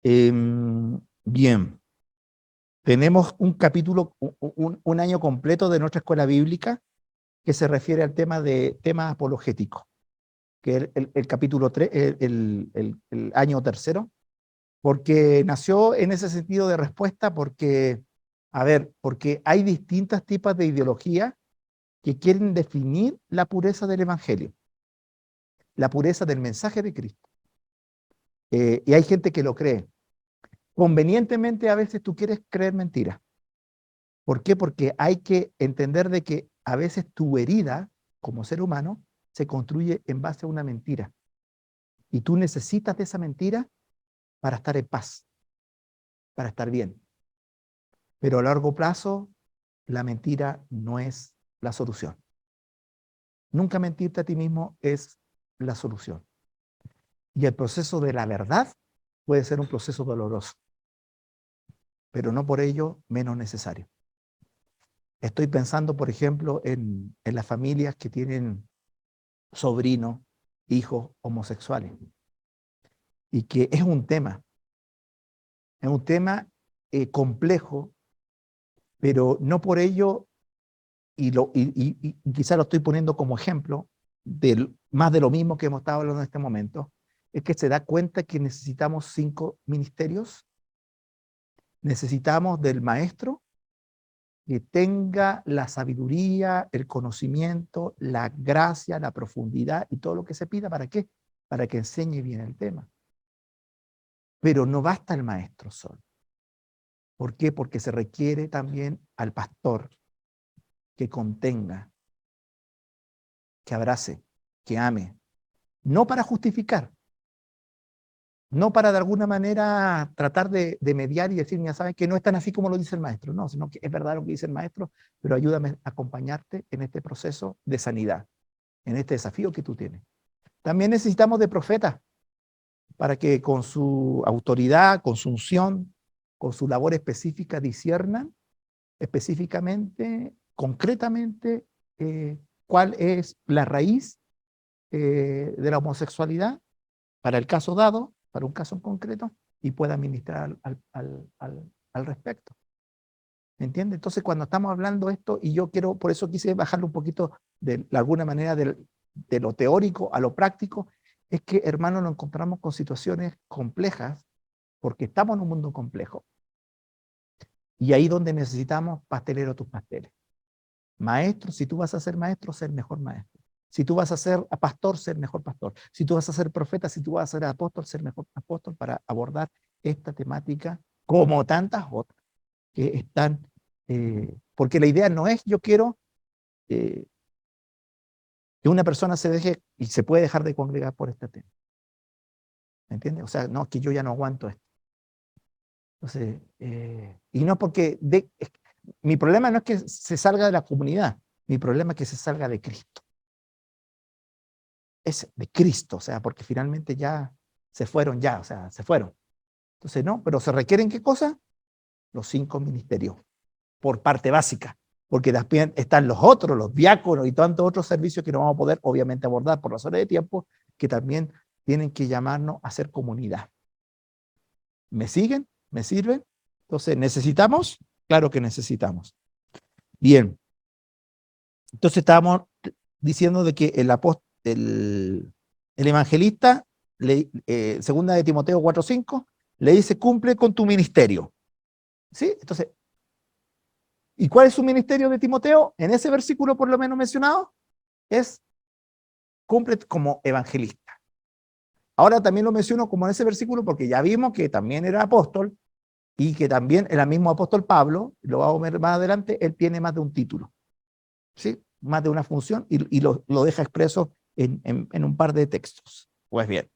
Bien, tenemos un capítulo, un año completo de nuestra escuela bíblica que se refiere al tema de temas apologéticos, que es el capítulo 3, el año tercero, porque nació en ese sentido de respuesta, porque, a ver, porque hay distintos tipos de ideología que quieren definir la pureza del Evangelio, la pureza del mensaje de Cristo. Y hay gente que lo cree. Convenientemente a veces tú quieres creer mentiras. ¿Por qué? Porque hay que entender de que a veces tu herida como ser humano se construye en base a una mentira. Y tú necesitas de esa mentira para estar en paz, para estar bien. Pero a largo plazo, la mentira no es la solución. Nunca mentirte a ti mismo es la solución. Y el proceso de la verdad puede ser un proceso doloroso, pero no por ello menos necesario. Estoy pensando, por ejemplo, en las familias que tienen sobrinos, hijos homosexuales, y que es un tema complejo, pero no por ello, y quizá lo estoy poniendo como ejemplo, más de lo mismo que hemos estado hablando en este momento, es que se da cuenta que necesitamos 5 ministerios, necesitamos del maestro que tenga la sabiduría, el conocimiento, la gracia, la profundidad y todo lo que se pida. ¿Para qué? Para que enseñe bien el tema. Pero no basta el maestro solo. ¿Por qué? Porque se requiere también al pastor que contenga, que abrace, que ame. No para justificar, no para de alguna manera tratar de mediar y decir, ya sabes que no es tan así como lo dice el maestro, no, sino que es verdad lo que dice el maestro, pero ayúdame a acompañarte en este proceso de sanidad, en este desafío que tú tienes. También necesitamos de profetas para que con su autoridad, con su unción, con su labor específica disciernan específicamente, concretamente, cuál es la raíz de la homosexualidad para el caso dado, para un caso en concreto, y pueda ministrar al respecto. ¿Me entiende? Entonces, cuando estamos hablando esto, y yo quiero, por eso quise bajarlo un poquito de alguna manera de lo teórico a lo práctico, es que, hermanos, nos encontramos con situaciones complejas porque estamos en un mundo complejo. Y ahí donde necesitamos pastelero tus pasteles. Maestro, si tú vas a ser maestro, ser mejor maestro. Si tú vas a ser pastor, ser mejor pastor. Si tú vas a ser profeta, si tú vas a ser apóstol, ser mejor apóstol para abordar esta temática como tantas otras que están, porque la idea no es yo quiero que una persona se deje y se puede dejar de congregar por este tema. ¿Me entiendes? O sea, no, que yo ya no aguanto esto. Entonces, y no porque mi problema no es que se salga de la comunidad, mi problema es que se salga de Cristo. Es de Cristo, o sea, porque finalmente ya se fueron, o sea, se fueron. Entonces, no, pero se requieren ¿qué cosa? Los 5 ministerios, por parte básica, porque también están los otros, los diáconos y tantos otros servicios que no vamos a poder, obviamente, abordar por razones de tiempo, que también tienen que llamarnos a ser comunidad. ¿Me siguen? ¿Me sirven? Entonces, ¿necesitamos? Claro que necesitamos. Bien, entonces estábamos diciendo de que el evangelista, segunda de Timoteo 4:5, le dice, cumple con tu ministerio. ¿Sí? Entonces, ¿y cuál es su ministerio de Timoteo? En ese versículo por lo menos mencionado, es cumple como evangelista. Ahora también lo menciono como en ese versículo porque ya vimos que también era apóstol y que también el mismo apóstol Pablo, lo vamos a ver más adelante, él tiene más de un título, ¿sí? Más de una función y lo deja expreso en un par de textos. Pues bien,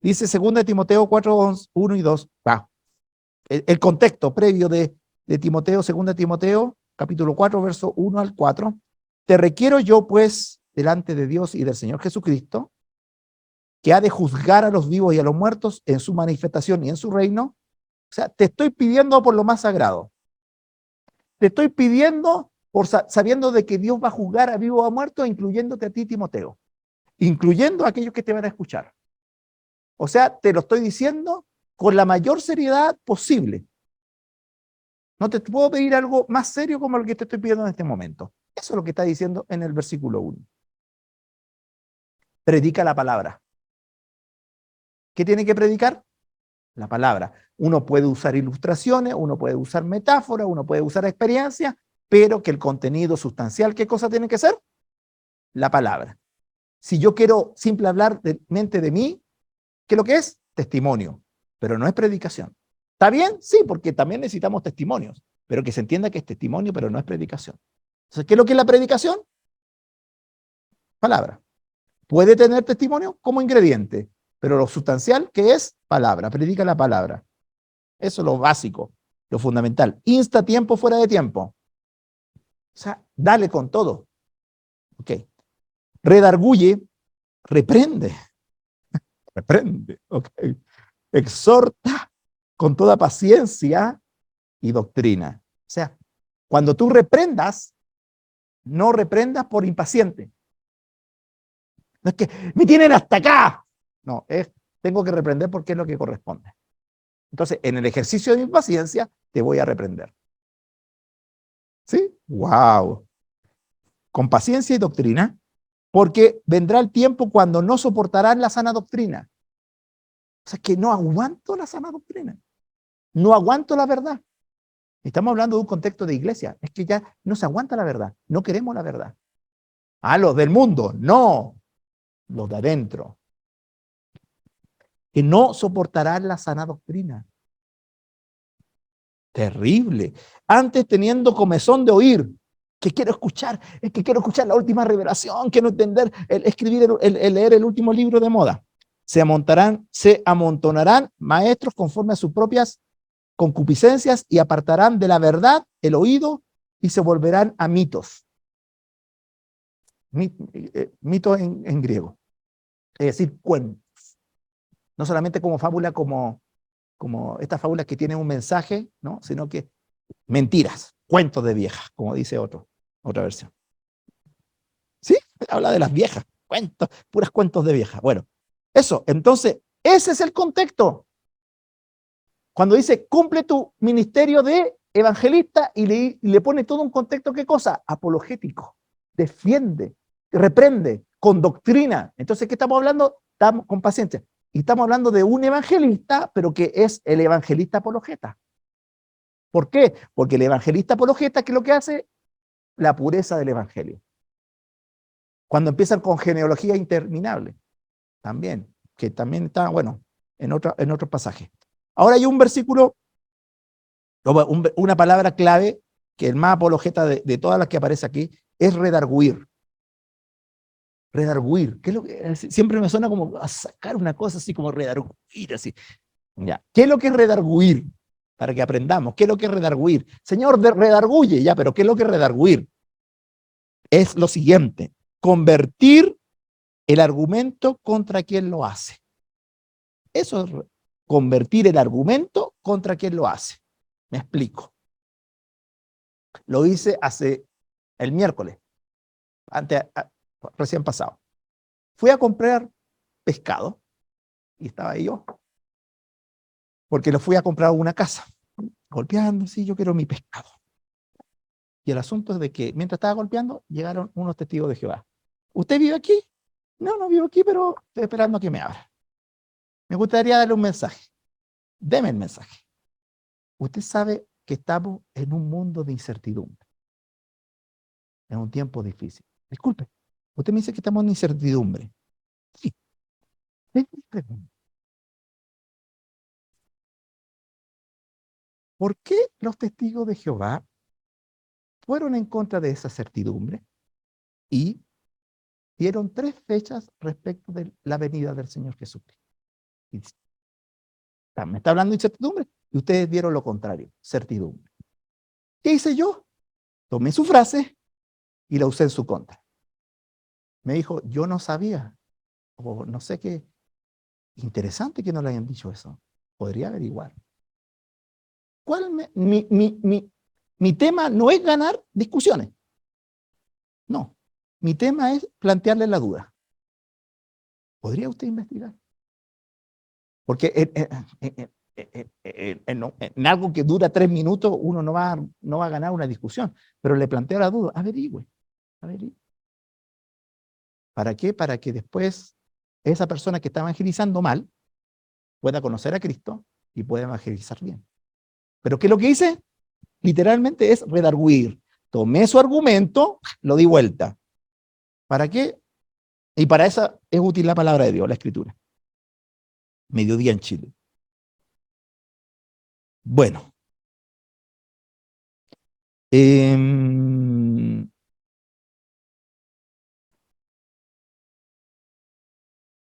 dice 2 Timoteo 4, 1 y 2, el contexto previo de Timoteo, 2 Timoteo, capítulo 4, verso 1 al 4, te requiero yo pues delante de Dios y del Señor Jesucristo, que ha de juzgar a los vivos y a los muertos en su manifestación y en su reino. O sea, te estoy pidiendo por lo más sagrado. Te estoy pidiendo por sabiendo de que Dios va a juzgar a vivos o a muertos, incluyéndote a ti, Timoteo, incluyendo a aquellos que te van a escuchar. O sea, te lo estoy diciendo con la mayor seriedad posible. No te puedo pedir algo más serio como lo que te estoy pidiendo en este momento. Eso es lo que está diciendo en el versículo 1. Predica la palabra. ¿Qué tiene que predicar? La palabra. Uno puede usar ilustraciones, uno puede usar metáforas, uno puede usar experiencias, pero que el contenido sustancial, ¿qué cosa tiene que ser? La palabra. Si yo quiero simple hablarmente de mí, ¿qué es lo que es? Testimonio, pero no es predicación. ¿Está bien? Sí, porque también necesitamos testimonios, pero que se entienda que es testimonio, pero no es predicación. Entonces, ¿qué es lo que es la predicación? Palabra. Puede tener testimonio como ingrediente, pero lo sustancial, ¿qué es? Palabra. Predica la palabra. Eso es lo básico, lo fundamental. Insta tiempo fuera de tiempo. O sea, dale con todo. Ok. Redarguye, reprende. Reprende. Ok. Exhorta con toda paciencia y doctrina. O sea, cuando tú reprendas, no reprendas por impaciente. No es que me tienen hasta acá. No, tengo que reprender porque es lo que corresponde. Entonces, en el ejercicio de mi paciencia, te voy a reprender. ¿Sí? ¡Wow! Con paciencia y doctrina, porque vendrá el tiempo cuando no soportarán la sana doctrina. O sea, que no aguanto la sana doctrina. No aguanto la verdad. Estamos hablando de un contexto de iglesia. Es que ya no se aguanta la verdad. No queremos la verdad. Ah, los del mundo. No. Los de adentro. Que no soportarán la sana doctrina. Terrible. Antes teniendo comezón de oír, que quiero escuchar, es que quiero escuchar la última revelación, quiero entender, escribir, leer el último libro de moda. Se amontonarán maestros conforme a sus propias concupiscencias y apartarán de la verdad el oído y se volverán a mitos. Mitos en griego. Es decir, cuentos. No solamente como fábula, como estas fábulas que tienen un mensaje, ¿no? Sino que mentiras, cuentos de viejas, como dice otra versión. ¿Sí? Habla de las viejas, cuentos, puras cuentos de viejas. Bueno, eso, entonces, ese es el contexto. Cuando dice, cumple tu ministerio de evangelista y le pone todo un contexto, ¿qué cosa? Apologético. Defiende, reprende, con doctrina. Entonces, ¿qué estamos hablando? Estamos con paciencia. Y estamos hablando de un evangelista, pero que es el evangelista apologeta. ¿Por qué? Porque el evangelista apologeta, ¿qué es lo que hace? La pureza del evangelio. Cuando empiezan con genealogía interminable, también, que también está, bueno, en otro pasaje. Ahora hay un versículo, una palabra clave, que el más apologeta de todas las que aparece aquí, es redarguir. Redarguir, ¿qué es lo que siempre me suena como a sacar una cosa así como redarguir, así? Ya. ¿Qué es lo que es redarguir? Para que aprendamos, ¿qué es lo que es redarguir? Señor, redarguye, ya, pero ¿qué es lo que es redarguir? Es lo siguiente, convertir el argumento contra quien lo hace. Eso es convertir el argumento contra quien lo hace. Me explico. Lo hice hace el miércoles, recién pasado. Fui a comprar pescado y estaba ahí yo, porque lo fui a comprar a una casa, golpeando, sí, yo quiero mi pescado. Y el asunto es de que mientras estaba golpeando, llegaron unos testigos de Jehová. ¿Usted vive aquí? No, no vivo aquí, pero estoy esperando a que me abra. Me gustaría darle un mensaje. Deme el mensaje. Usted sabe que estamos en un mundo de incertidumbre, en un tiempo difícil. Disculpe, usted me dice que estamos en incertidumbre. Sí, es mi pregunta. ¿Por qué los testigos de Jehová fueron en contra de esa certidumbre y dieron 3 fechas respecto de la venida del Señor Jesucristo? Y me está hablando de incertidumbre y ustedes dieron lo contrario, certidumbre. ¿Qué hice yo? Tomé su frase y la usé en su contra. Me dijo, yo no sabía, o no sé qué. Interesante que no le hayan dicho eso. Podría averiguar. Mi tema no es ganar discusiones. No. Mi tema es plantearle la duda. ¿Podría usted investigar? Porque en algo que dura 3 minutos, uno no va a ganar una discusión, pero le planteo la duda, averigüe. ¿Para qué? Para que después esa persona que está evangelizando mal pueda conocer a Cristo y pueda evangelizar bien. ¿Pero qué es lo que hice? Literalmente es redarguir. Tomé su argumento, lo di vuelta. ¿Para qué? Y para eso es útil la palabra de Dios, la Escritura. Mediodía en Chile. Bueno.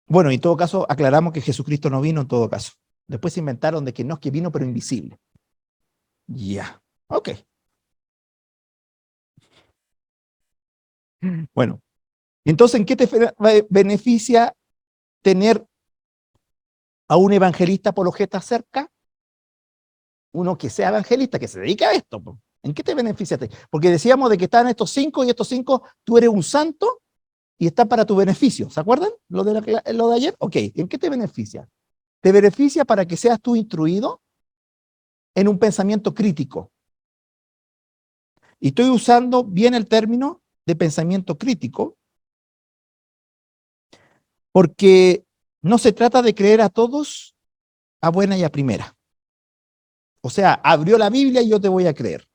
Bueno, en todo caso, aclaramos que Jesucristo no vino en todo caso. Después se inventaron de que no es que vino, pero invisible. Ya, ok. Bueno, entonces, ¿en qué te beneficia tener a un evangelista apologeta cerca? Uno que sea evangelista, que se dedica a esto. ¿En qué te beneficia? Porque decíamos de que están estos 5 y estos 5, tú eres un santo y están para tu beneficio. ¿Se acuerdan lo de ayer? Ok, ¿en qué te beneficia? Te beneficia para que seas tú instruido en un pensamiento crítico. Y estoy usando bien el término de pensamiento crítico porque no se trata de creer a todos a buena y a primera. O sea, abrió la Biblia y yo te voy a creer.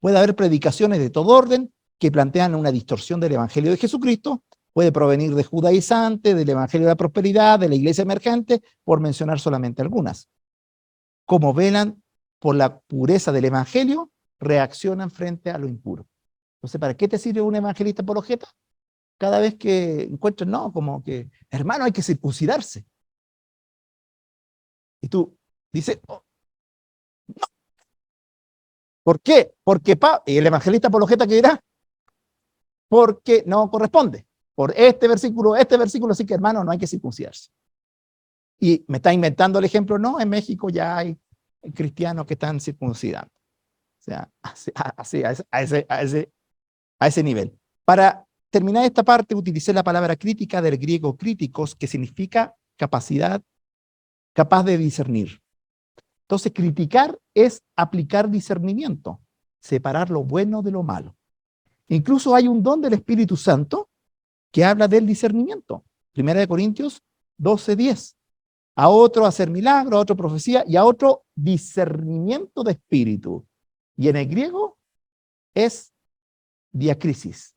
Puede haber predicaciones de todo orden que plantean una distorsión del Evangelio de Jesucristo, puede provenir de judaizante, del Evangelio de la prosperidad, de la iglesia emergente, por mencionar solamente algunas. Como velan por la pureza del Evangelio, reaccionan frente a lo impuro. Entonces, ¿para qué te sirve un evangelista apologeta? Cada vez que encuentres, no, como que, hermano, hay que circuncidarse. Y tú dices, oh, ¿por qué? Porque, y el evangelista apologeta que dirá, porque no corresponde. Por este versículo sí que, hermano, no hay que circuncidarse. Y me está inventando el ejemplo, no, en México ya hay cristianos que están circuncidando. O sea, así, a ese nivel. Para terminar esta parte, utilicé la palabra crítica del griego críticos, que significa capacidad, capaz de discernir. Entonces, criticar es aplicar discernimiento, separar lo bueno de lo malo. Incluso hay un don del Espíritu Santo que habla del discernimiento. Primera de Corintios 12:10. A otro hacer milagro, a otro profecía y a otro discernimiento de espíritu. Y en el griego es diacrisis,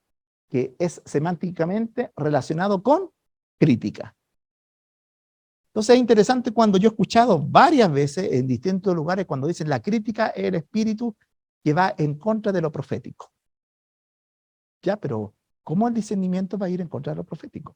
que es semánticamente relacionado con crítica. Entonces es interesante cuando yo he escuchado varias veces en distintos lugares cuando dicen la crítica es el espíritu que va en contra de lo profético. Ya, pero ¿cómo el discernimiento va a ir en contra de lo profético?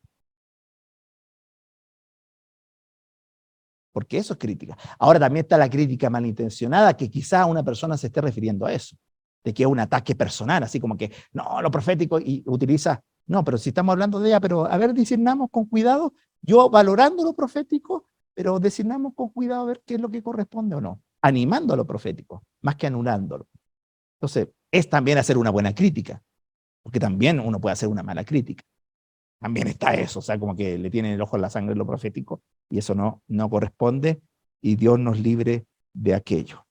Porque eso es crítica. Ahora también está la crítica malintencionada, que quizá una persona se esté refiriendo a eso, de que es un ataque personal, así como que, no, lo profético, y utiliza, no, pero si estamos hablando de ella, pero a ver, discernamos con cuidado, yo valorando lo profético, pero discernamos con cuidado a ver qué es lo que corresponde o no, animando a lo profético, más que anulándolo. Entonces, es también hacer una buena crítica, porque también uno puede hacer una mala crítica. También está eso, o sea, como que le tienen el ojo en la sangre lo profético, y eso no corresponde, y Dios nos libre de aquello.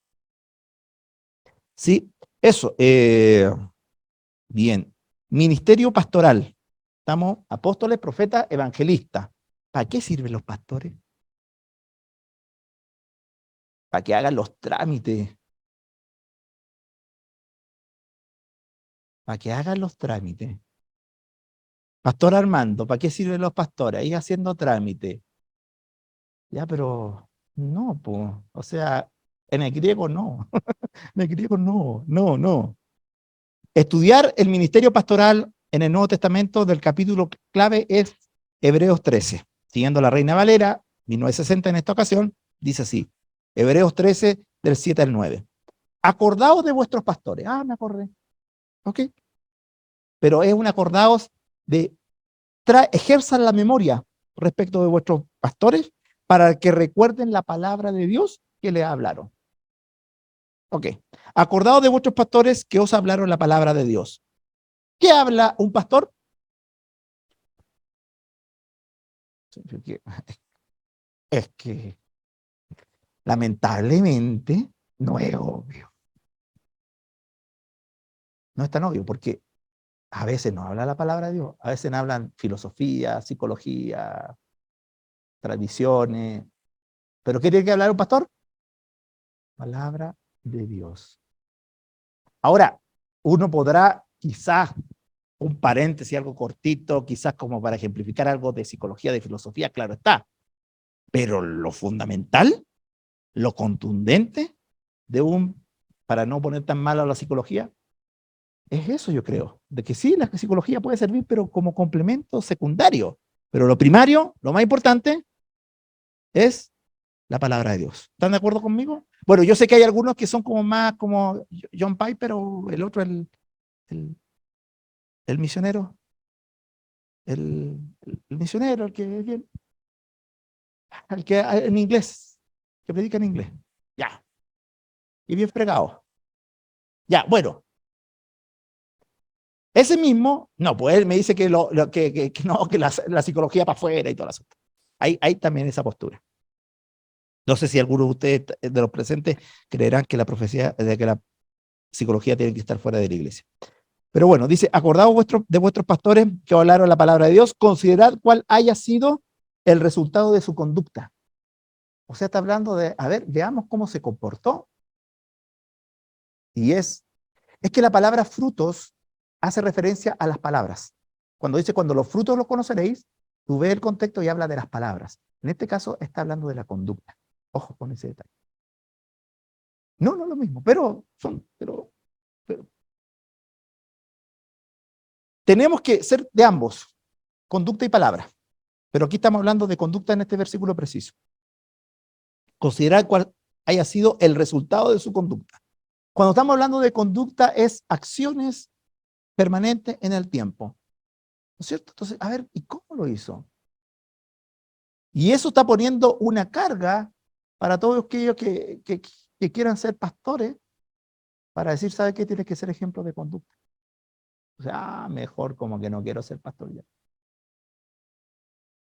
Sí, eso. Bien. Ministerio pastoral. Estamos apóstoles, profetas, evangelistas. ¿Para qué sirven los pastores? Para que hagan los trámites. Para que hagan los trámites. Pastor Armando, ¿para qué sirven los pastores? Ahí haciendo trámites. Ya, pero no, pues. O sea, en el griego no. En el griego no. Estudiar el ministerio pastoral en el Nuevo Testamento del capítulo clave es Hebreos 13. Siguiendo la Reina Valera, 1960 en esta ocasión, dice así, Hebreos 13 del 7 al 9. Acordaos de vuestros pastores. Ah, me acordé. Ok. Pero es un acordaos de ejerzan la memoria respecto de vuestros pastores para que recuerden la palabra de Dios que le hablaron. Ok. Acordaos de vuestros pastores que os hablaron la palabra de Dios. ¿Qué habla un pastor? Es que Lamentablemente, no es obvio. No es tan obvio, porque a veces no habla la palabra de Dios, a veces no hablan filosofía, psicología, tradiciones. ¿Pero qué tiene que hablar un pastor? Palabra de Dios. Ahora, uno podrá quizás, un paréntesis, algo cortito, quizás como para ejemplificar algo de psicología, de filosofía, claro está. Pero lo fundamental, lo contundente de para no poner tan mal a la psicología, es eso yo creo, de que sí, la psicología puede servir, pero como complemento secundario. Pero lo primario, lo más importante, es la palabra de Dios. ¿Están de acuerdo conmigo? Bueno, yo sé que hay algunos que son como más como John Piper o el otro, el, el misionero, el misionero, el que en inglés, que predica en inglés. Ya, y bien fregado. Ya, bueno, ese mismo, no, pues él me dice que, que no, que la psicología para afuera y todo eso. Hay también esa postura. No sé si algunos de ustedes de los presentes creerán que la profecía de que la psicología tiene que estar fuera de la iglesia. Pero bueno, dice, acordaos de vuestros pastores que hablaron la palabra de Dios, considerad cuál haya sido el resultado de su conducta. O sea, está hablando de, a ver, veamos cómo se comportó. Y es que la palabra frutos hace referencia a las palabras. Cuando dice, cuando los frutos los conoceréis, tú ves el contexto y habla de las palabras. En este caso está hablando de la conducta. Ojo con ese detalle. No, no es lo mismo, pero tenemos que ser de ambos, conducta y palabra. Pero aquí estamos hablando de conducta en este versículo preciso. Considerar cuál haya sido el resultado de su conducta. Cuando estamos hablando de conducta es acciones permanentes en el tiempo. ¿No es cierto? Entonces, a ver, ¿y cómo lo hizo? Y eso está poniendo una carga para todos aquellos que quieran ser pastores, para decir, ¿sabe qué? Tienes que ser ejemplo de conducta. O sea, mejor como que no quiero ser pastor ya.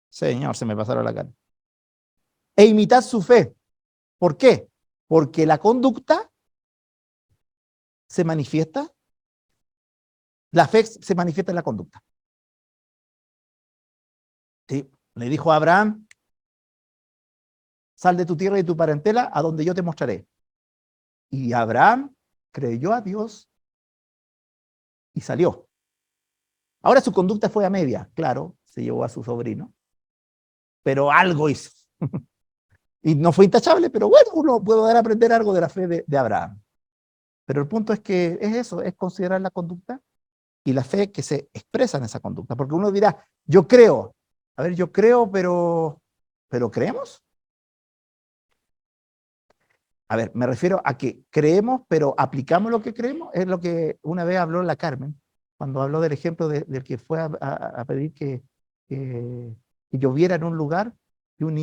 Señor, se me pasaron la cara. E imitar su fe. ¿Por qué? Porque la conducta se manifiesta, la fe se manifiesta en la conducta. ¿Sí? Le dijo a Abraham, sal de tu tierra y de tu parentela a donde yo te mostraré. Y Abraham creyó a Dios y salió. Ahora su conducta fue a media, claro, se llevó a su sobrino, pero algo hizo. Y no fue intachable, pero bueno, uno puede dar a aprender algo de la fe de Abraham. Pero el punto es que es eso, es considerar la conducta y la fe que se expresa en esa conducta. Porque uno dirá, yo creo, a ver, yo creo, pero ¿creemos? A ver, me refiero a que creemos, pero aplicamos lo que creemos. Es lo que una vez habló la Carmen, cuando habló del ejemplo del que fue a pedir que lloviera en un lugar y un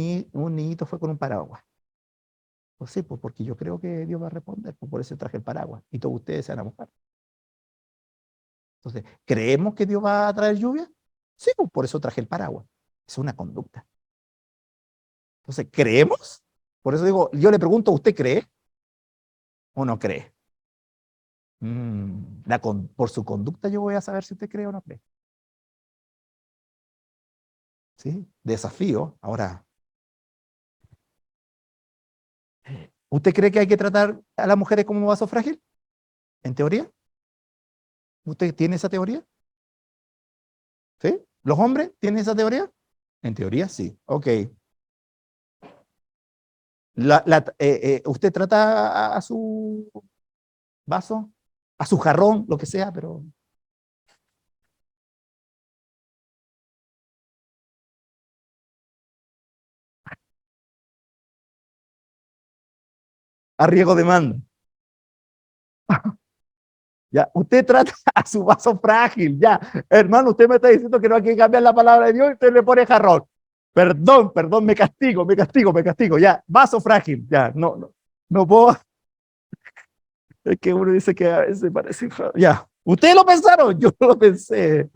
niñito fue con un paraguas. Pues sí, pues porque yo creo que Dios va a responder, pues por eso traje el paraguas y todos ustedes se van a mojar. Entonces, ¿creemos que Dios va a traer lluvia? Sí, pues por eso traje el paraguas. Es una conducta. Entonces, ¿creemos? Por eso digo, yo le pregunto, ¿usted cree o no cree? Por su conducta yo voy a saber si usted cree o no cree. ¿Sí? Desafío. Ahora, ¿usted cree que hay que tratar a las mujeres como un vaso frágil? ¿En teoría? ¿Usted tiene esa teoría? ¿Sí? ¿Los hombres tienen esa teoría? En teoría, sí. Ok. ¿Usted trata a su vaso, a su jarrón, lo que sea, pero a riesgo de mando? Ya, usted trata a su vaso frágil, ya. Hermano, usted me está diciendo que no hay que cambiar la palabra de Dios y usted le pone jarrón. Perdón, me castigo, ya. Vaso frágil, ya. No puedo. Es que uno dice que a veces parece. Ya. Ustedes lo pensaron, yo no lo pensé.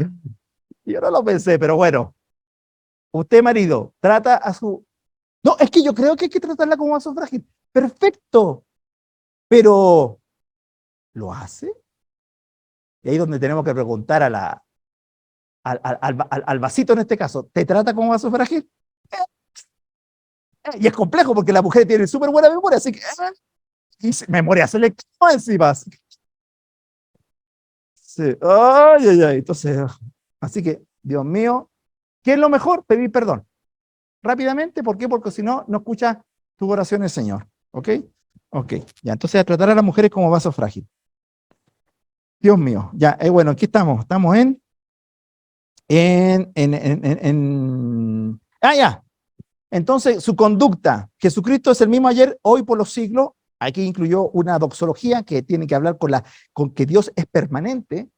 Yo no lo pensé, pero bueno. Usted, marido, trata a su. No, es que yo creo que hay que tratarla como vaso frágil. Perfecto, pero ¿lo hace? Y ahí es donde tenemos que preguntar al vasito en este caso, ¿te trata como vaso frágil? Y es complejo porque la mujer tiene súper buena memoria, así que y memoria selectiva encima. Sí. Ay, ay, ay. Entonces, así que, Dios mío, ¿qué es lo mejor? Pedir perdón. Rápidamente, ¿por qué? Porque si no, no escucha tu oración el Señor. ¿Ok? Ok. Ya, entonces a tratar a las mujeres como vaso frágil. Dios mío. Ya, bueno, aquí estamos. Estamos Ah, ya. Entonces, su conducta. Jesucristo es el mismo ayer, hoy, por los siglos. Aquí incluyó una doxología que tiene que hablar con que Dios es permanente,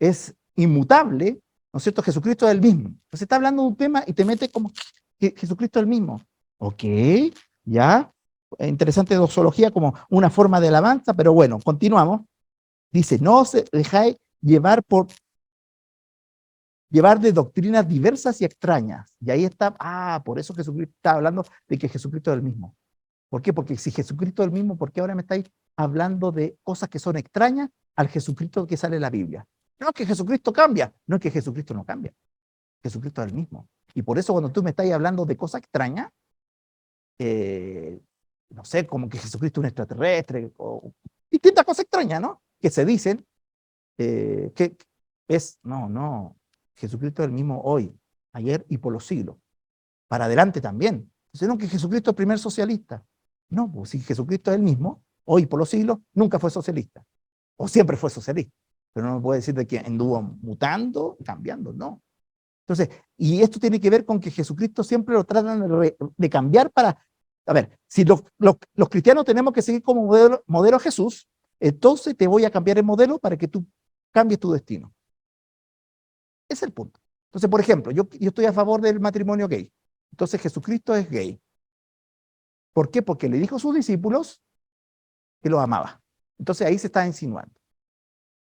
es inmutable, ¿no es cierto? Jesucristo es el mismo. Entonces está hablando de un tema y te mete como que Jesucristo es el mismo. Ok, ya. Interesante doxología como una forma de alabanza, pero bueno, continuamos. Dice, no se dejáis llevar de doctrinas diversas y extrañas. Y ahí está, por eso Jesucristo está hablando de que Jesucristo es el mismo. ¿Por qué? Porque si Jesucristo es el mismo, ¿por qué ahora me estáis hablando de cosas que son extrañas al Jesucristo que sale en la Biblia? No es que Jesucristo cambia, no es que Jesucristo no cambia. Jesucristo es el mismo. Y por eso cuando tú me estás hablando de cosas extrañas, eh, no sé, como que Jesucristo es un extraterrestre, o distintas cosas extrañas, ¿no? Que se dicen, que no, Jesucristo es el mismo hoy, ayer y por los siglos, para adelante también. Entonces, no que Jesucristo es el primer socialista. No, pues si Jesucristo es el mismo, hoy por los siglos, nunca fue socialista, o siempre fue socialista. Pero no me puede decir de que anduvo mutando, cambiando, no. Entonces, y esto tiene que ver con que Jesucristo siempre lo tratan de cambiar para, a ver, si los cristianos tenemos que seguir como modelo a Jesús, entonces te voy a cambiar el modelo para que tú cambies tu destino. Ese es el punto. Entonces, por ejemplo, yo estoy a favor del matrimonio gay. Entonces Jesucristo es gay. ¿Por qué? Porque le dijo a sus discípulos que los amaba. Entonces ahí se está insinuando.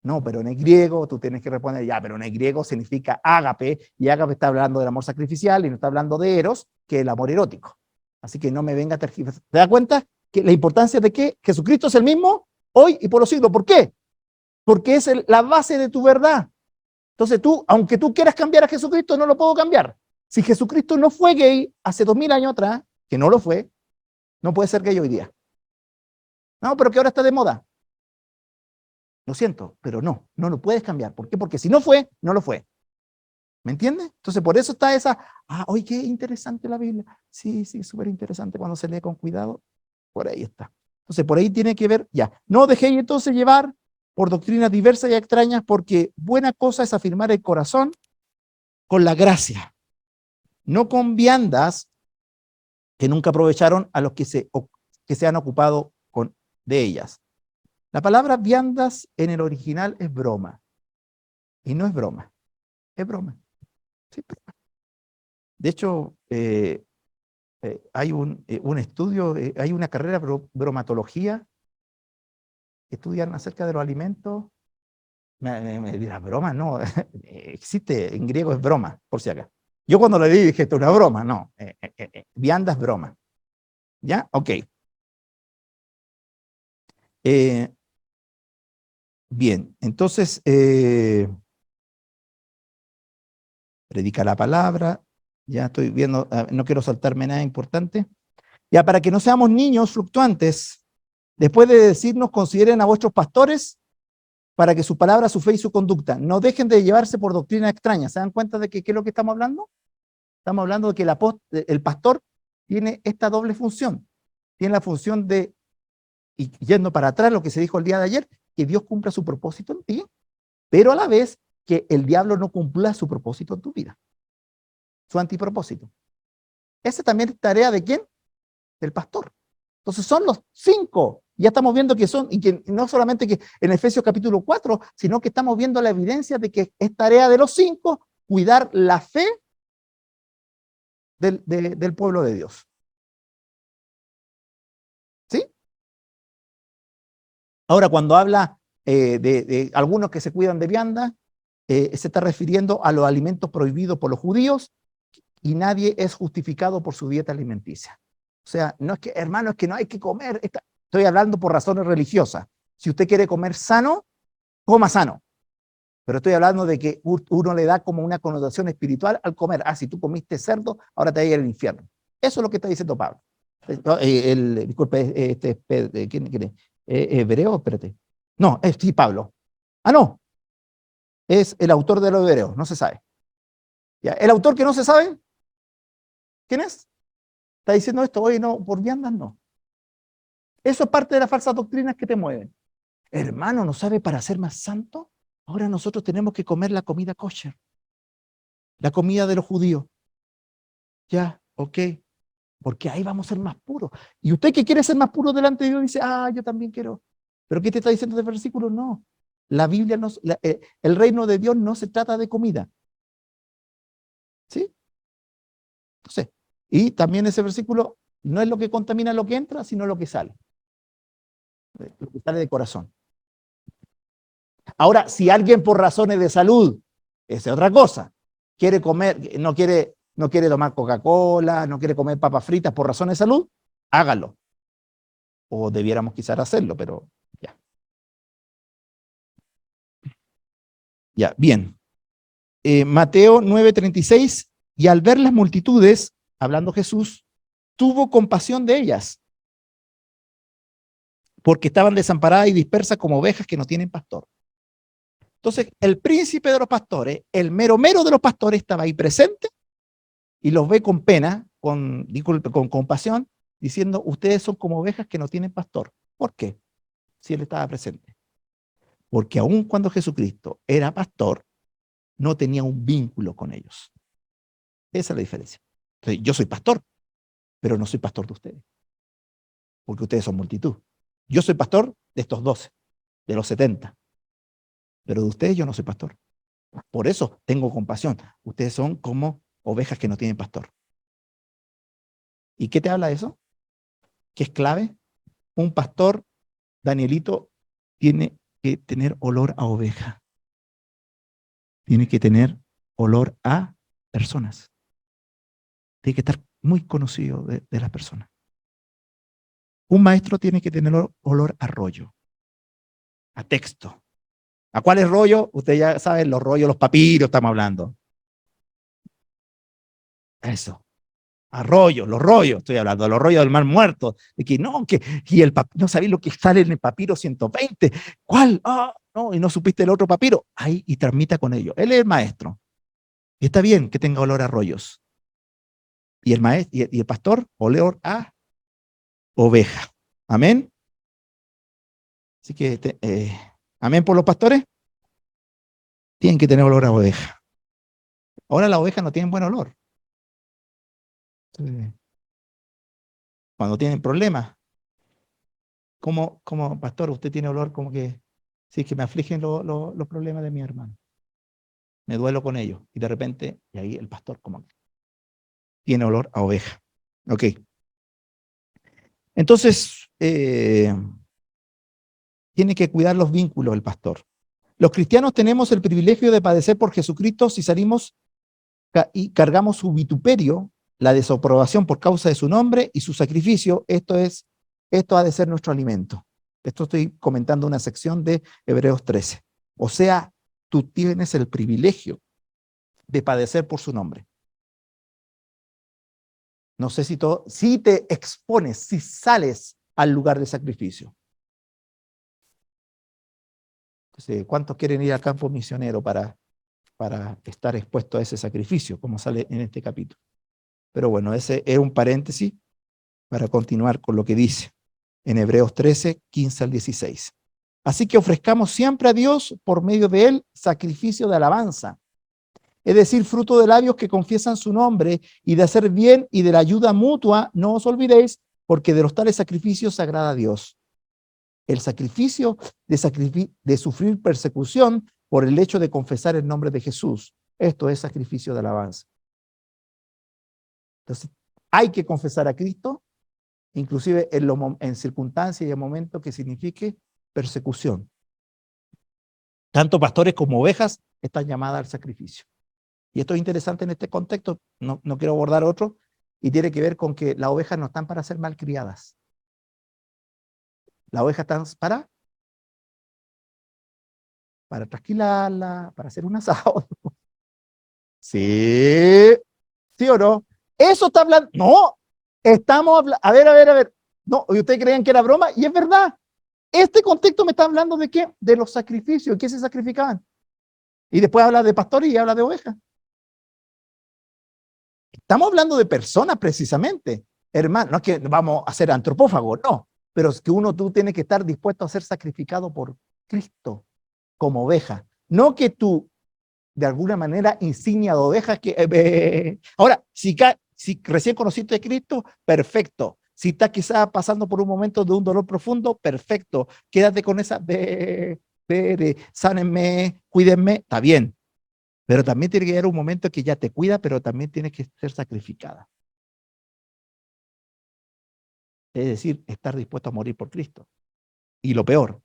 No, pero en el griego tú tienes que responder, ya, pero en el griego significa ágape, y ágape está hablando del amor sacrificial y no está hablando de eros, que es el amor erótico. Así que no me venga a tergiversar. ¿Te das cuenta que la importancia de que Jesucristo es el mismo hoy y por los siglos? ¿Por qué? Porque es la base de tu verdad. Entonces tú, aunque tú quieras cambiar a Jesucristo, no lo puedo cambiar. Si Jesucristo no fue gay hace 2000 años atrás, que no lo fue, no puede ser gay hoy día. No, pero que ahora está de moda. Lo siento, pero no lo puedes cambiar. ¿Por qué? Porque si no fue, no lo fue. ¿Me entiendes? Entonces, por eso está esa, oye, qué interesante la Biblia. Sí, súper interesante cuando se lee con cuidado. Por ahí está. Entonces, por ahí tiene que ver, ya. No dejéis entonces llevar por doctrinas diversas y extrañas, porque buena cosa es afirmar el corazón con la gracia, no con viandas que nunca aprovecharon a los que se han ocupado de ellas. La palabra viandas en el original es broma, y no es broma, es broma. Sí. De hecho, hay un estudio, hay una carrera de bromatología que estudian acerca de los alimentos. Me dirá, broma, no, existe, en griego es broma, por si acá. Yo cuando le dije, esto es una broma, no, vianda es broma. ¿Ya? Ok. Bien, entonces, predica la palabra, ya estoy viendo, no quiero saltarme nada importante. Ya, para que no seamos niños fluctuantes, después de decirnos, consideren a vuestros pastores para que su palabra, su fe y su conducta no dejen de llevarse por doctrinas extrañas. ¿Se dan cuenta de qué es lo que estamos hablando? Estamos hablando de que el pastor tiene esta doble función. Tiene la función de, y yendo para atrás lo que se dijo el día de ayer, que Dios cumpla su propósito en ti, pero a la vez que el diablo no cumpla su propósito en tu vida, su antipropósito. Esa también es tarea de ¿quién? Del pastor. Entonces son los 5. Ya estamos viendo que son, y que no solamente que en Efesios capítulo 4, sino que estamos viendo la evidencia de que es tarea de los 5 cuidar la fe del pueblo de Dios. ¿Sí? Ahora, cuando habla de algunos que se cuidan de vianda, se está refiriendo a los alimentos prohibidos por los judíos, y nadie es justificado por su dieta alimenticia. O sea, no es que, hermano, es que no hay que comer. Estoy hablando por razones religiosas. Si usted quiere comer sano, coma sano. Pero estoy hablando de que uno le da como una connotación espiritual al comer. Ah, si tú comiste cerdo, ahora te vas a ir al infierno. Eso es lo que está diciendo Pablo. Disculpe, ¿quién es? ¿Hebreo? Espérate. No, sí, Pablo. Ah, no, es el autor de los Hebreos, no se sabe. ¿Ya? El autor que no se sabe, ¿quién es? Está diciendo esto, oye, no, por viandas no. Eso es parte de las falsas doctrinas que te mueven. Hermano, ¿no sabe para ser más santo? Ahora nosotros tenemos que comer la comida kosher, la comida de los judíos. Ya, ok, porque ahí vamos a ser más puros. Y usted que quiere ser más puro delante de Dios dice, ah, yo también quiero. ¿Pero qué te está diciendo este versículo? No. La Biblia, no, el reino de Dios no se trata de comida. ¿Sí? Entonces, y también ese versículo no es lo que contamina lo que entra, sino lo que sale. Lo que sale de corazón. Ahora, si alguien por razones de salud, esa es otra cosa, quiere comer, no quiere tomar Coca-Cola, no quiere comer papas fritas por razones de salud, hágalo. O debiéramos quizás hacerlo, pero ya. Ya, bien. Mateo 9:36, y al ver las multitudes, hablando Jesús, tuvo compasión de ellas, porque estaban desamparadas y dispersas como ovejas que no tienen pastor. Entonces, el príncipe de los pastores, el mero mero de los pastores, estaba ahí presente y los ve con pena, disculpe, con compasión, diciendo, ustedes son como ovejas que no tienen pastor. ¿Por qué? Si él estaba presente. Porque aun cuando Jesucristo era pastor, no tenía un vínculo con ellos. Esa es la diferencia. Entonces, yo soy pastor, pero no soy pastor de ustedes, porque ustedes son multitud. Yo soy pastor de estos 12, de los 70, pero de ustedes yo no soy pastor. Por eso tengo compasión. Ustedes son como ovejas que no tienen pastor. ¿Y qué te habla de eso? ¿Qué es clave? Un pastor, Danielito, tiene que tener olor a oveja. Tiene que tener olor a personas. Tiene que estar muy conocido de las personas. Un maestro tiene que tener olor a rollo, a texto. ¿A cuáles rollos? Ustedes ya saben, los rollos, los papiros estamos hablando. Eso. A rollos, los rollos, estoy hablando, de los rollos del mar muerto, de que no, y no sabéis lo que sale en el papiro 120, ¿cuál? Ah, no, y no supiste el otro papiro, ahí y transmita con ellos. Él es el maestro. Y está bien que tenga olor a rollos. Y el maestro, y el pastor, olor a oveja. Amén. Así que, amén por los pastores, tienen que tener olor a oveja. Ahora las ovejas no tienen buen olor. Cuando tienen problemas, como pastor, usted tiene olor como que, sí, que me afligen los problemas de mi hermano. Me duelo con ellos. Y de repente, y ahí el pastor como que tiene olor a oveja. Ok. Entonces, tiene que cuidar los vínculos el pastor. Los cristianos tenemos el privilegio de padecer por Jesucristo si salimos y cargamos su vituperio, la desaprobación por causa de su nombre y su sacrificio. Esto ha de ser nuestro alimento. Esto estoy comentando una sección de Hebreos 13. O sea, tú tienes el privilegio de padecer por su nombre. No sé si te expones, si sales al lugar de sacrificio. Entonces, ¿cuántos quieren ir al campo misionero para estar expuesto a ese sacrificio, como sale en este capítulo? Pero bueno, ese es un paréntesis para continuar con lo que dice en Hebreos 13, 15 al 16. Así que ofrezcamos siempre a Dios por medio de él sacrificio de alabanza, es decir, fruto de labios que confiesan su nombre, y de hacer bien y de la ayuda mutua, no os olvidéis, porque de los tales sacrificios se agrada a Dios. El sacrificio de sufrir persecución por el hecho de confesar el nombre de Jesús. Esto es sacrificio de alabanza. Entonces, hay que confesar a Cristo, inclusive en circunstancias y en momentos que signifique persecución. Tanto pastores como ovejas están llamadas al sacrificio. Y esto es interesante en este contexto, no quiero abordar otro, y tiene que ver con que las ovejas no están para ser malcriadas. Las ovejas están para trasquilarla, para hacer un asado. Sí, ¿sí o no? Eso está hablando, no, estamos hablando, a ver, no, y ustedes creían que era broma, y es verdad. Este contexto me está hablando de qué, de los sacrificios, ¿qué se sacrificaban? Y después habla de pastores y habla de ovejas. Estamos hablando de personas precisamente, hermano, no es que vamos a ser antropófagos, no, pero es que tú tienes que estar dispuesto a ser sacrificado por Cristo como oveja, no que tú de alguna manera insignia de oveja que ahora, si recién conociste a Cristo, perfecto. Si estás quizás pasando por un momento de un dolor profundo, perfecto. Quédate con esa sánenme, cuídenme, está bien. Pero también tiene que llegar un momento que ya te cuida, pero también tienes que ser sacrificada. Es decir, estar dispuesto a morir por Cristo. Y lo peor,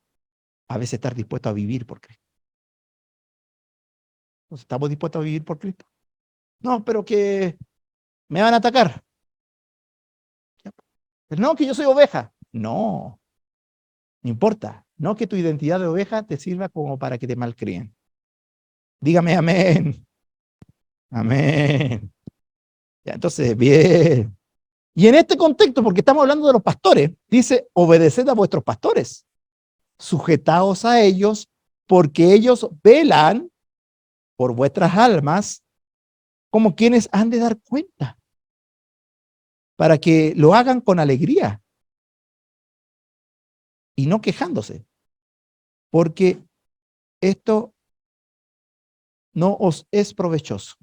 a veces estar dispuesto a vivir por Cristo. Entonces, ¿estamos dispuestos a vivir por Cristo? No, pero que me van a atacar. No, que yo soy oveja. No, no importa. No que tu identidad de oveja te sirva como para que te malcríen. Dígame amén. Amén. Ya, entonces, bien. Y en este contexto, porque estamos hablando de los pastores, dice, obedeced a vuestros pastores, sujetaos a ellos, porque ellos velan por vuestras almas como quienes han de dar cuenta, para que lo hagan con alegría y no quejándose, porque esto no os es provechoso.